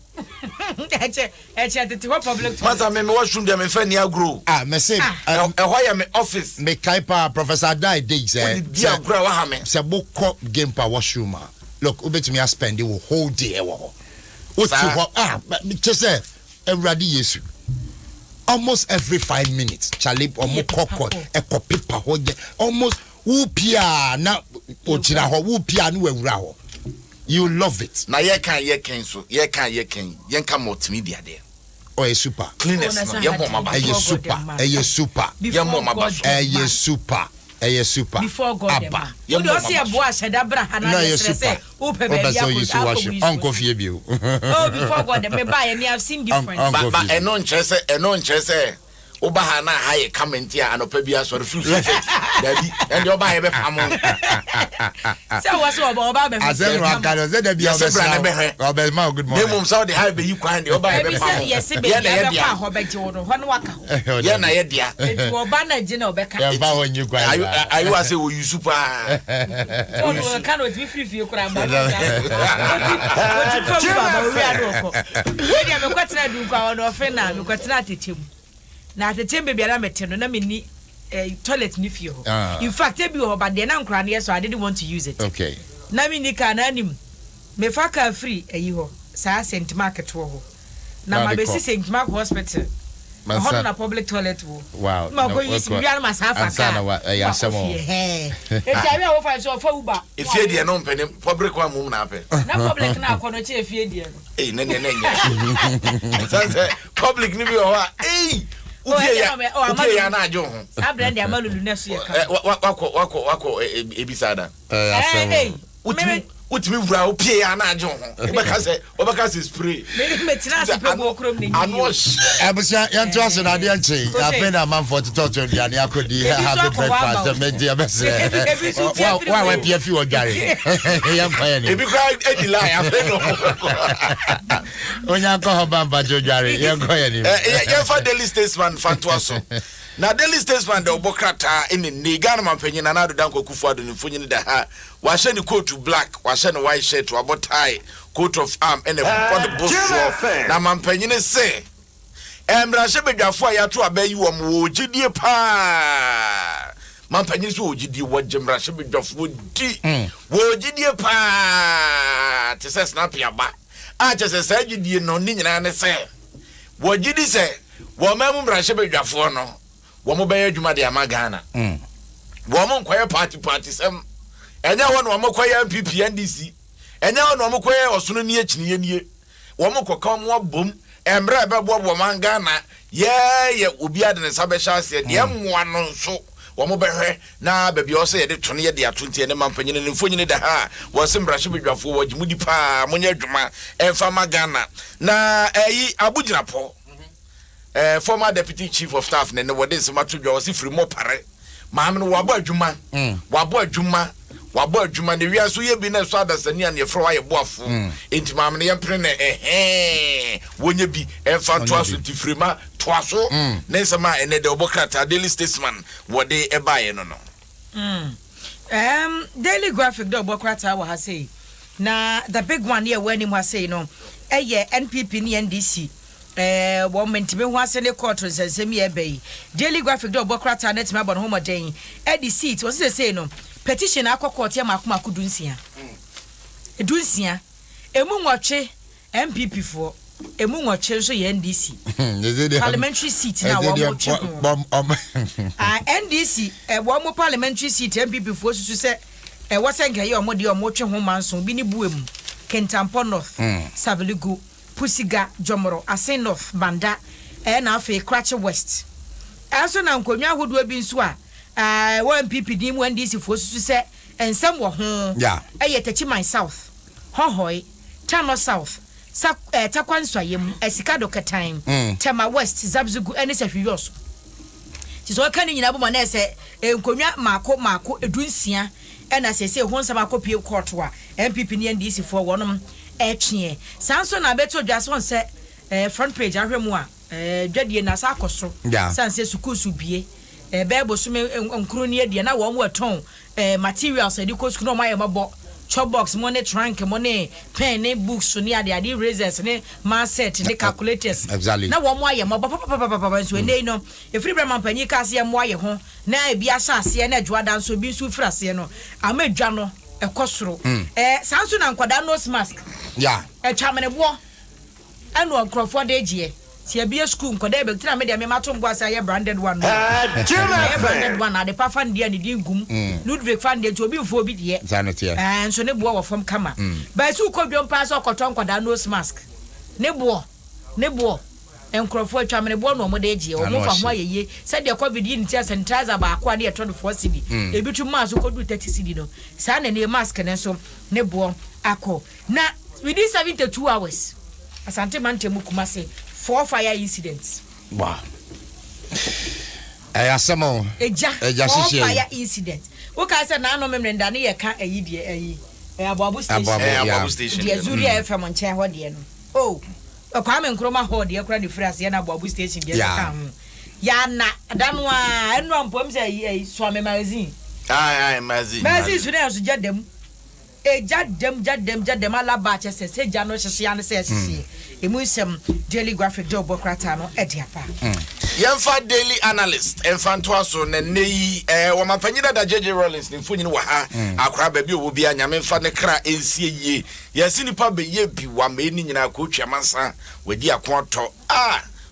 What public Master, me washroom them in Fenia grow. Me say, why am office? Me kaipa Professor Dai dig say, say book game pa washroom. Look, ubet me spend the whole day. But just say, everybody yesu. Almost every 5 minutes, Charlie almost cockle, a copy pa almost whoopia na ochira ho whoopia no ewura. You love it. Na ye can so ye can yenka multimedia there. Oh, a super. Cleanest no ye mama ba. Super. Ye mama ba. Super. Before God. You don't see a boy shedabra hana say o pe be ya ko. Uncle Fiebu. Oh, before God me buy and have seen different. But eno nchese Oba hana haye comment here anopa bia so the fruit daddy and your buy be pamon say what's oba be azen wa kan say da bia oba ma good morning dem so the high be you kwan the oba be pamon yes be ya be pa ho be je wo no waka ho ye na ye dia enti oba na je na oba ka ya ba ho nyi kwan ayu ase wo yusu pa o kan o ti free kura ba o ti fa ba wi ado ko we dia me kwatena du kwa no fe na me kwatena tetemu na tetem baby ala meteno na meni toilet ni fie ho in fact e bi ho ba de na nkra na so I didn't want to use it okay na meni ka na anim me fa ka free ayi ho sa St Market ho na ma be St Mark Hospital ho na public toilet wo wow ma go use bi ala ma sa fa ka ya samo e ti abi wo fa so fa uba e fie de no mpene public wa mum na ape na public na akono che fie de no nya public ni bi ho ya na ajo ho abrande amalulu na so ye ka wako ebisada utimi wura opie ya na ajo ho obeka se spray me tina asipe go okrom ni abusia ya to aso na de nche afa na man for to talk to dia ne akodi happy breakfast me dia bese wa pia fi odware ya mpa ni ebi kwa edi lie afa no onya ko ho bamba jodware ya ko ya ni ya fa daily statesman fanto so na daily statesman de obokrata in ni Ghana mampanyi na nado danko kufu ado ni funyi ni da ha wa hye ni coat black wa hye ni white shirt wa bot tie coat of arm and on the boss na mampanyi ni say emra hye bedwafo ya to abayi wo mo gidie pa mampanyi so ogidie wo gemra hye bedwafo di wo gidie pa te se snap ya ba a che se sagidie no ni nyina ne se wo gidi se wo mamu mra hye bedwafo no womo be adwuma de amagana womo nkoye party sem enya wono womo koye MPP NDC enya wono womo koye osono ni akiniye nie womo koka mo bom emre be bo mangana ye obi ade ne sabesha ase de mmoa no nso womo be hwe na baby o se ye de tone ye de atontie ne mampanyine ne mfonyine da ha wo se mbrahye bedwafo wo gimudi pa monya adwuma emfa magana na abuginapo former deputy chief of staff ne wode nsema to dwa wose free mo pare maam no wabo adwuma wabo adwuma ne wia so ye bi na so adasani an ye fro wa ye boafo enti maam ne ye mpre ne wonye bi emfa to aso tifrema to aso ne nsema ene de obokrata Daily Statesman wode ebaye no Daily Graphic do obokrata wa ha say na the big one here when him was say no NPP ni NDC wo mentime ho asene court nsensem ye bai Daily Graphic do obokrata net me abon ho moden the seat was say no petition akọ court ya makoma dunsia edunsia emu nwotwe MPP for emu nwotwe so ye NDC parliamentary seat na wo mo NDC wo mo parliamentary seat MPP for susu se wasenga ye omo de omo twe ho manso bi ni buem Kentampo North Saviligu Pusiga Jomoro Asen North Banda na afi Krache West aso na nkonwa hodo bi nso a one MPP dim when this for susu se ensem wo ho tachi my south hohoi Tano South Takwanswayem Esikado Katime Tema West Zabzugu ene sefioso tiso kan nyina bo na ese nkonwa mako edunsia ena sese ho nsama akopie court wa MPP ni NDC for wonom etwe sanso na beto dwaso se front page ahwemu a dwadie na sa akoso sanse sukusu bie bebo so nkuru ni edie na wo mo eton materials ediko sukuru no maye mabo chop box money trunk money pen ne books ni ade razors ne man set ne calculators na wo mo aye mabo papa so nei no efri brema panyi ka se mo aye ho na e bia sha se na adwada nso bi nso fira se no amadwa no ekosoro sanso na nkwada nose mask twamene bo anu ankrofo de gie si abia school nkwada be tina me de me mato ngwa sa ye branded one no branded one ade pa fan dia ne di ngum Ludwig fan dia to obi mfo obi de so ne bo wo fam kama ba su kodwom pa so koton nkwada nose mask ne bo enkrofo atwamene bo no mo de gie o mo fa ho ayeye se de covid ni tia sanitizer ba akwa de 24 cd ebi tu mask kodu 30 cd no sa na ne mask ne so ne bo akọ na within 72 hours asante mantemu kumase 4 fire incidents. Wow. Asamo. Eja 4 fire incidents. O ka say na no memrenda ne ye ka ayi de ayi. Aboabo station. De Zuria FM nche ho de no. Oh. Kwame Nkrumah ho de kura de frase na Aboabo station de ka ho. Ya na danwa eno ampom say Swame magazine. Magazine. Magazine so na so jadem. Jadem alaba che se ja no hye ane se hye. Emu nsem Daily Graphic do bokrata no ediapa. Yemfa daily analyst enfanto aso na nei wo mapanyida da JJ Rollins ni mfonyi wa ha akora ba bi obi anyame mfa ne kra ensie yie yesi nipa be ye bi wa ma eni nyina ko twamansa wadi akoto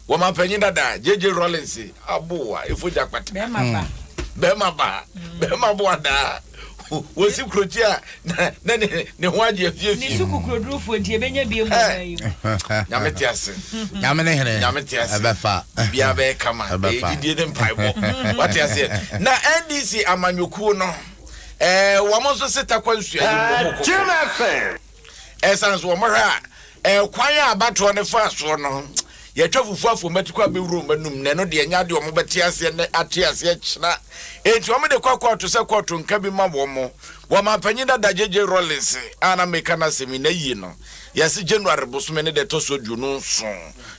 wo mapanyida da JJ Rollins aboa efoja kwata be ma ba da wosi krotia na ne ho aje afie ni suku krodrufo die benya bi mu bayi nyamete ase nyamene here nyamete ase abefa bia be kama edidie ne mpaibo what you say na NDC amanyoku no wo mo so seta kwansu ayi Jim essence wo mo ha kwan abato ne fa so no ye twafufu afomatikwa be wuro manum ne no de nya de omo beti ase ne ate ase kina enti omo de kwakwa to se kwato nka bi ma wo mo wo ma panyida da JJ Rollins ana meka na semi na yi no yesi January bosume ne de to so dwunu so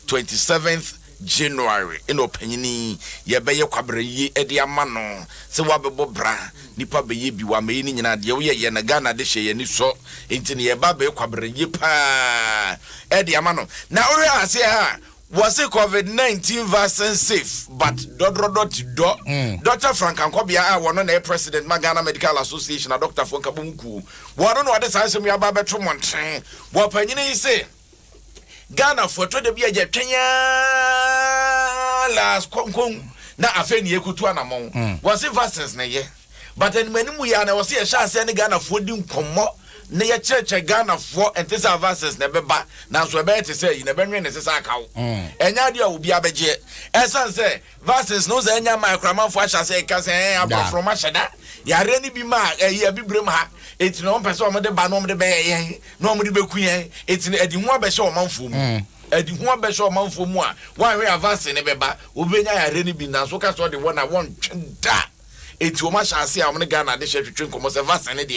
27th January ino panyini ye be ye kwabre yi ede ama no se wa bebo bra nipa be ye bi wa me ni nyina de ye na Ghana de hye ye ni so enti ne ye ba be kwabre yi pa ede ama no na ore ase ha was it COVID-19 vaccine safe? But Dr. Frank Ankobia, one on the president, Magana Medical Association, a Dr. Funkabunku. One on what the size of me about Betromontrain. What Penny say? Ghana for 20 years, Kenya last Kong. Now, I think you could one among. Was it vaccines, nay? But then when we are, I was here, shall send Ghana for doing come na ye church Ghana for entisa verses na beba na so be te say na benwe ne sesa akawo enya dia obi abeje esan say verses no say enya microman for asha say ka say aba from ashada yare ni bi ma ye bibrem ha eti no pese o mo de ba no mo de be ye no mo de be ku ye eti edi ho abehye o manfo mu edi ho abehye o manfo mu a wan we verse ne beba obenya yare ni bi na so ka so de wona won twenda enti o ma chance a mo Ghana de hwetwe nkomo se vaccine de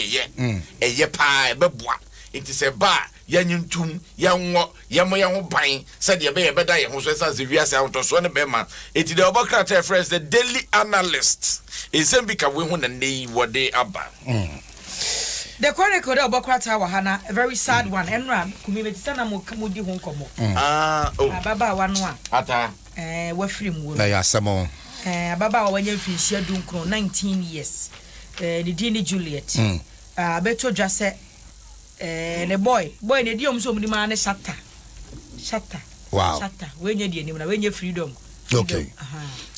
eye pa beboa enti se ba yanyuntum yanwo yamo ban said ye be beda ye ho so sense wiase awtoso ne be ma enti de obokrata friends the daily analyst Ezembika we hu na nei wode aba the chronicle de obokrata wa hana a very sad one enra community sana mo di ho nkomo ababa wa no a ata wa firim wo na ya samo ababa wa wanya finhia dunkro 19 years the Dini Juliet beto dwase the boy ne di omso mu di ma ne shatta wow shatta we nya di anim na we nya freedom okay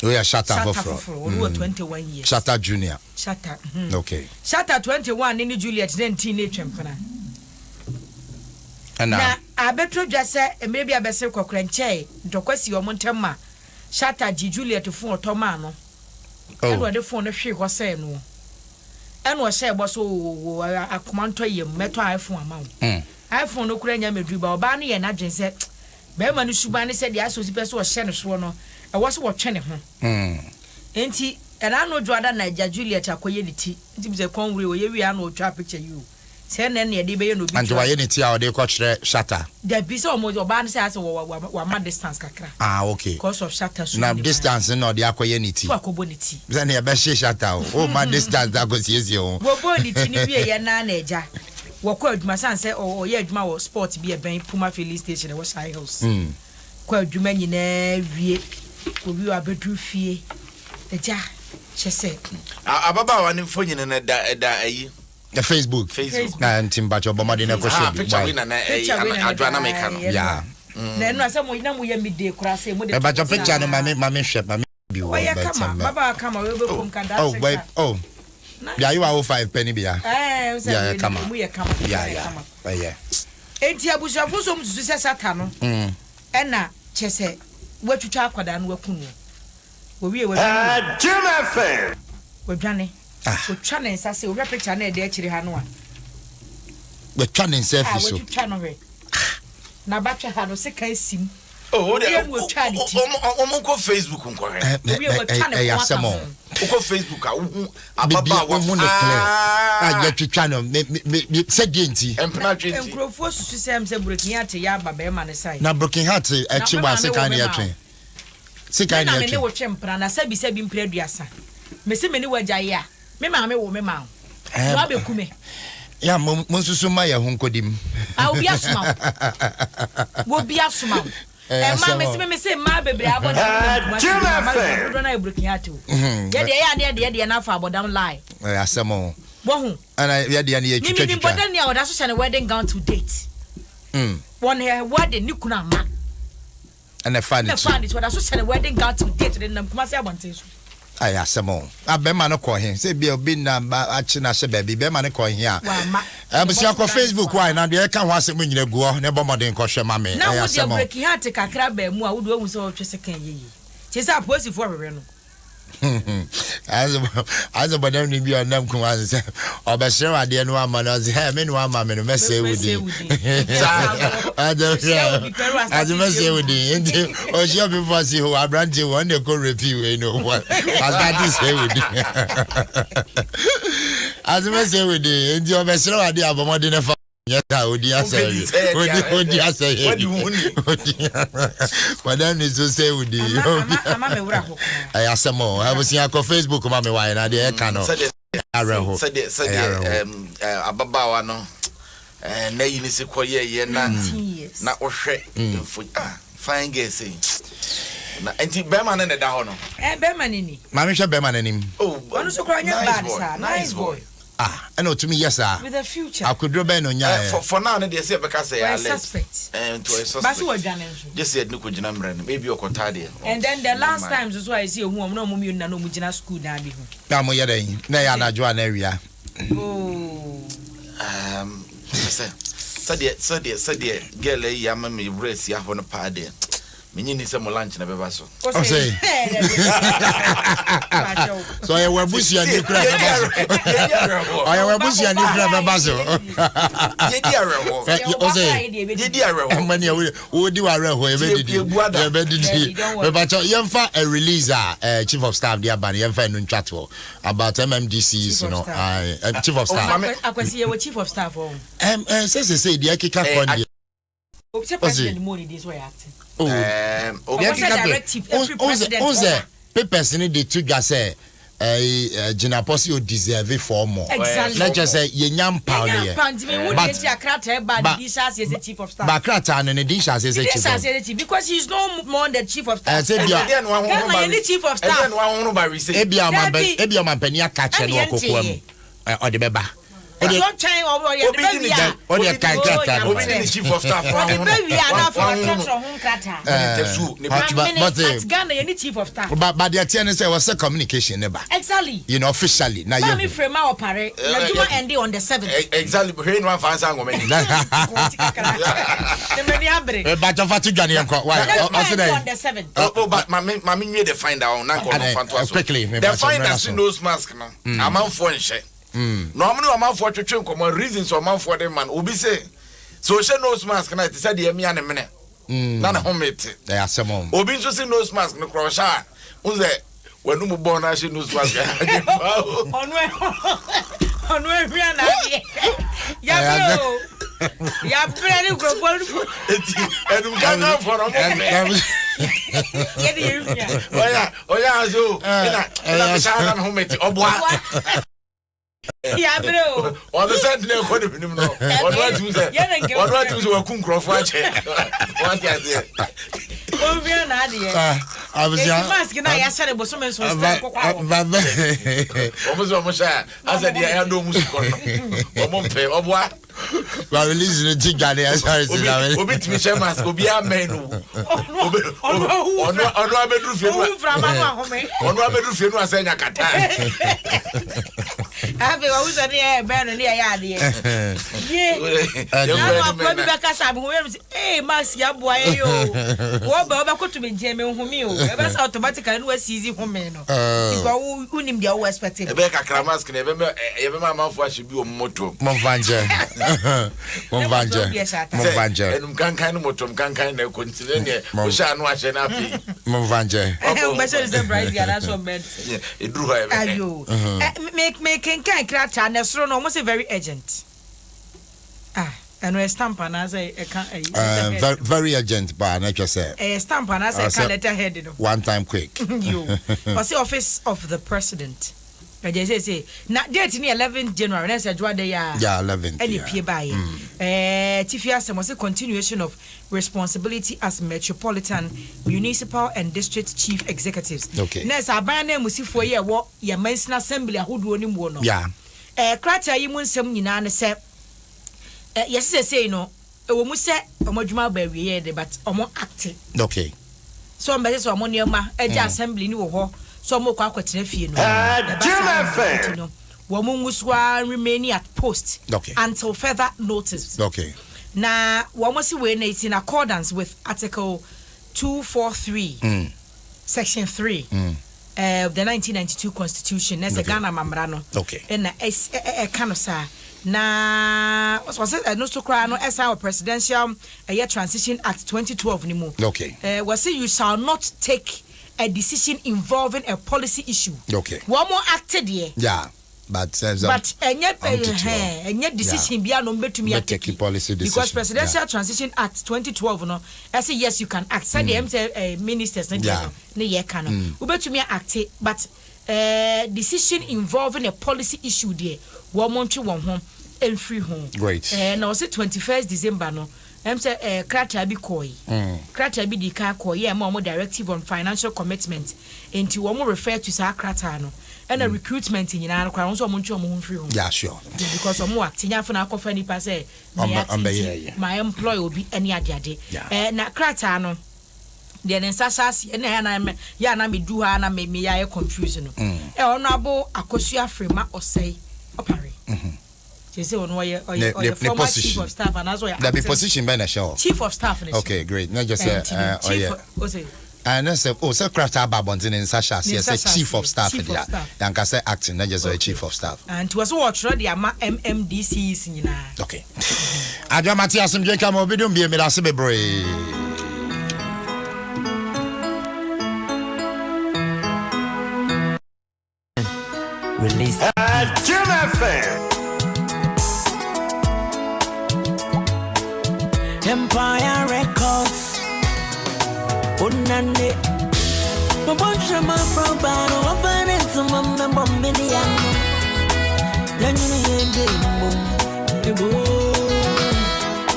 we are shatta for we were 21 years shatta junior shatta okay shatta 21 ni Juliet 19 ne twempana na abeto dwase emre bia bese kokora nche ntokwasi o montemma shatta ji Juliet fun otoma no eno de fun no hwe ho se no eno o she boso akomanto yem meto iPhone amawo iPhone no kura nya medru ba oba no ye na dwense be ma no suba ne se de asosi pese o hye no so no e wo se wo twene ho enti era no dwada na ja Juliet akoye diti enti bi se konwure o ye wi ana o twa picture you se ne ne de be ye no bi and waye ne ti a o de ko kire shatter da bi se o mo oba no se ase wa ma distance kakra okay because of shatter so na distance no de akoye ne ti so akobo ne ti ze ne be shatter o ma distance da go siesie o bo ne ti ni bi ye na na eja wokọ adwuma sanse o ye adwuma wo sport bi e ben Puma filling station e wo Shy Hills kwa adwuma nyina wie obi abedu fie eja chese ababa wa ne mfonyine na da ayi the Facebook na ntimbacho bomade na ko show picture we na adwa na meka no yeah na enu asemo ina mo ye midday kura se mo de bacho picture no mame hwe mame bi wo baba kama we be kom kanda yeah you are 05 penny bia yeah kama mu ye kama yeah enti abusuafo so mtutu se sata no ena chese watwutwa akwada no wakunu wo wie Jim wadwane watwa ne nsa se wo picture na e de akiri ha no a watwa ne nsa fi so watwa no we na batwa ha no se kan sim Omo Facebook nko he ya semo uko Facebook ababa wa ya twitwa no se genti empna 20 enkrofo susu sem se breaking heart ya baba ma ne sai na breaking heart e chiwa se kan ya twen se kan ya twen na me wo twempra na sabi mpra aduasa me se me ni wagya ya me ma me wo me ma wa be kume ya monsusu ma ya hunkodim obi asuma wo bi asuma ma me say ma bebre abodam na breaking heart ye de na fa abodam lie asemo wo hu ana ye de na ye twitwa ni bodam ni oda so shane wedding gown to date one here wedding ni kuna ma ana fani to oda so shane wedding gown to date den nam kuma say abonten so ay asemo abema no ko he say bi obi na achi na hye baby bema no ko he a si akọ Facebook why na de ka ho asem nyina guo ne bomoden ko hwe ma me na wo de breaking heart kakra ba mu a wo do hu so twese kan yeyi che say aposi fo hwehwe no as bodam ni bi onam kun wa say obesere wade no ama no say hey me no ama me no mese wudi as mese wudi ndi o je obi for see who abrante won dey go review we know what as that is say wudi as mese wudi ndi obesere wade abomode ne fa yata odi asay madam ni so say wudi ama me wura ho ay asemo I was on Facebook ma me why na de ka no areho ababawa no na yi ni se koye na ohwe fine girl say na enti bema na da ho no bema ni ma me hwe bema na nim onu so kro nya bad sa nice boy and to me yes sir with the future I could do ben onya for now they say because say I suspect to a suspect but what done just said no ko gina mra maybe okota there and then the last time so I see who no mum na no mu gina school na bi hu na mo yeden na ya na jo na awia said girl ya ma me brace ya ho no pa there Minyi ni se mo lunch na beba so. O say. So I will bush you and you cry. I will bush you and you cry babazo. Ye di arewo. O say. Ye di arewo. Many we do arewo e be didi. E be didi. We ba cho yemfa a release chief of staff dia ban yemfa no ntwato about MMDCs, you know. Chief of staff. Akwasi ye chief of staff o. Say dia kika kon. Obse president money this way acting. Directive every president. Papers in the two gas Gina Posi o deserve for more. Exactly. Let's just say yenyam pound here. But this as a chief of staff. But Krata and the dish as a chief because he's no more the chief of staff. I said the chief of staff. Ebia man penia catch and walk or the beba. One time over the baby. The chief of staff. The baby are not for home crata. But Ghana, any chief of staff. But the tenants was a communication never. Exactly. You know, officially. Now you frame our parade. You end on the 7th. Exactly. Brain one fans are going. But of what you got on the 7th. Oh, but my made the find out quickly. The find us in those masks. I'm out for shit. Normally, I'm out for to common reasons or man for them man. Ubi say, so she nose mask and I said, the me and a minute. None of homemade. They are some home. Ubi to see nose mask no cross. Who's that? When you born, I should nose mask. On where we are now. Yeah, pretty good. And we can't go for a moment. Oh, yeah, so I'm homemade. Oh, boy. Yeah, bro. On the Sentinel, what do you know? What do you cook Crawford? What I was asking. I said it was so much. I said, yeah, I don't know. What? Well, releasing the jigger there. Sorry, Obit Michel Mask will be a man. On bedroom, I say, I have always a near banner near yard. Hey, Max, ya boy, what about to be Jamie Humio? That's automatically and was easy for men. Who named your expecting? Rebecca Kramask, never my mouth was should be a motto. Monvanja. Monvanja. Monvanja. And can kind of motto, can kind of consider Moshan wash and happy. Monvanja. Is the bride, that's what meant. It drew her. Making kind crack and a strong almost a very urgent. And we stamp and as a very urgent, but I just say a stamp and as a letterhead. One time quick. You was the office of the president. I just say, not date in 11th January, and I said, what they are. Yeah, 11th. Any peer by Tifiasa was a continuation of responsibility as metropolitan, municipal, and district chief executives. Okay. Next, our banner Musi for year what your men's assembly who do any more. Yeah. Crata, you won't some Yinan say, yes, say no, a woman said, a moduma berry, but omo acting. Okay. So I'm better so I'm on your ma, a assembly new ho. So mo kwa kwatena fie no womu muswa remaining at post until further notice. Okay. Na womu si we na it in accordance with article 243 section 3 of the 1992 constitution as a Ghana mamra no. Okay. And kind of sa na was it no so cry no as our presidential year transition act 2012 ni mo. Okay. Was it you shall not take a decision involving a policy issue. Okay. One more acted here. Yeah, but any decision be no to me take policy decision because Presidential Transition Act 2012 no. I say yes you can act. Say the ministers na ye can. To me act but decision involving a policy issue there. One month one home and free home. Great. Now say 21st December no. Say Krata bi koi. Krata bi di ka koi e mo directive on financial commitment into wo mo refer to sa Krata no and a recruitment in na kwa so mo ntwe mo mfiri ho. Yeah, sure. Because mo atinya fa na akofa ni pa say my employee obi any ade. Na Krata no the nsasas ya na me du ha na me ya confuse no. Honorable Akosua Frema Osei opare. say on why former chief of staff and as well. That be position by the show. Chief of staff. Okay, great. Not just oh yeah. And then say, oh, so craft about in Sasha, yes, chief of staff. And can say acting, not just a chief of staff. And was watch ready MMDC in okay. Adom Matias and Jacob Obidum be a Milasibe Bray. Release Jim FM. Empire Records. Unande. My bunch of my from Bano, I find it to my member million.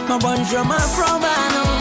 My bunch of my from Bano.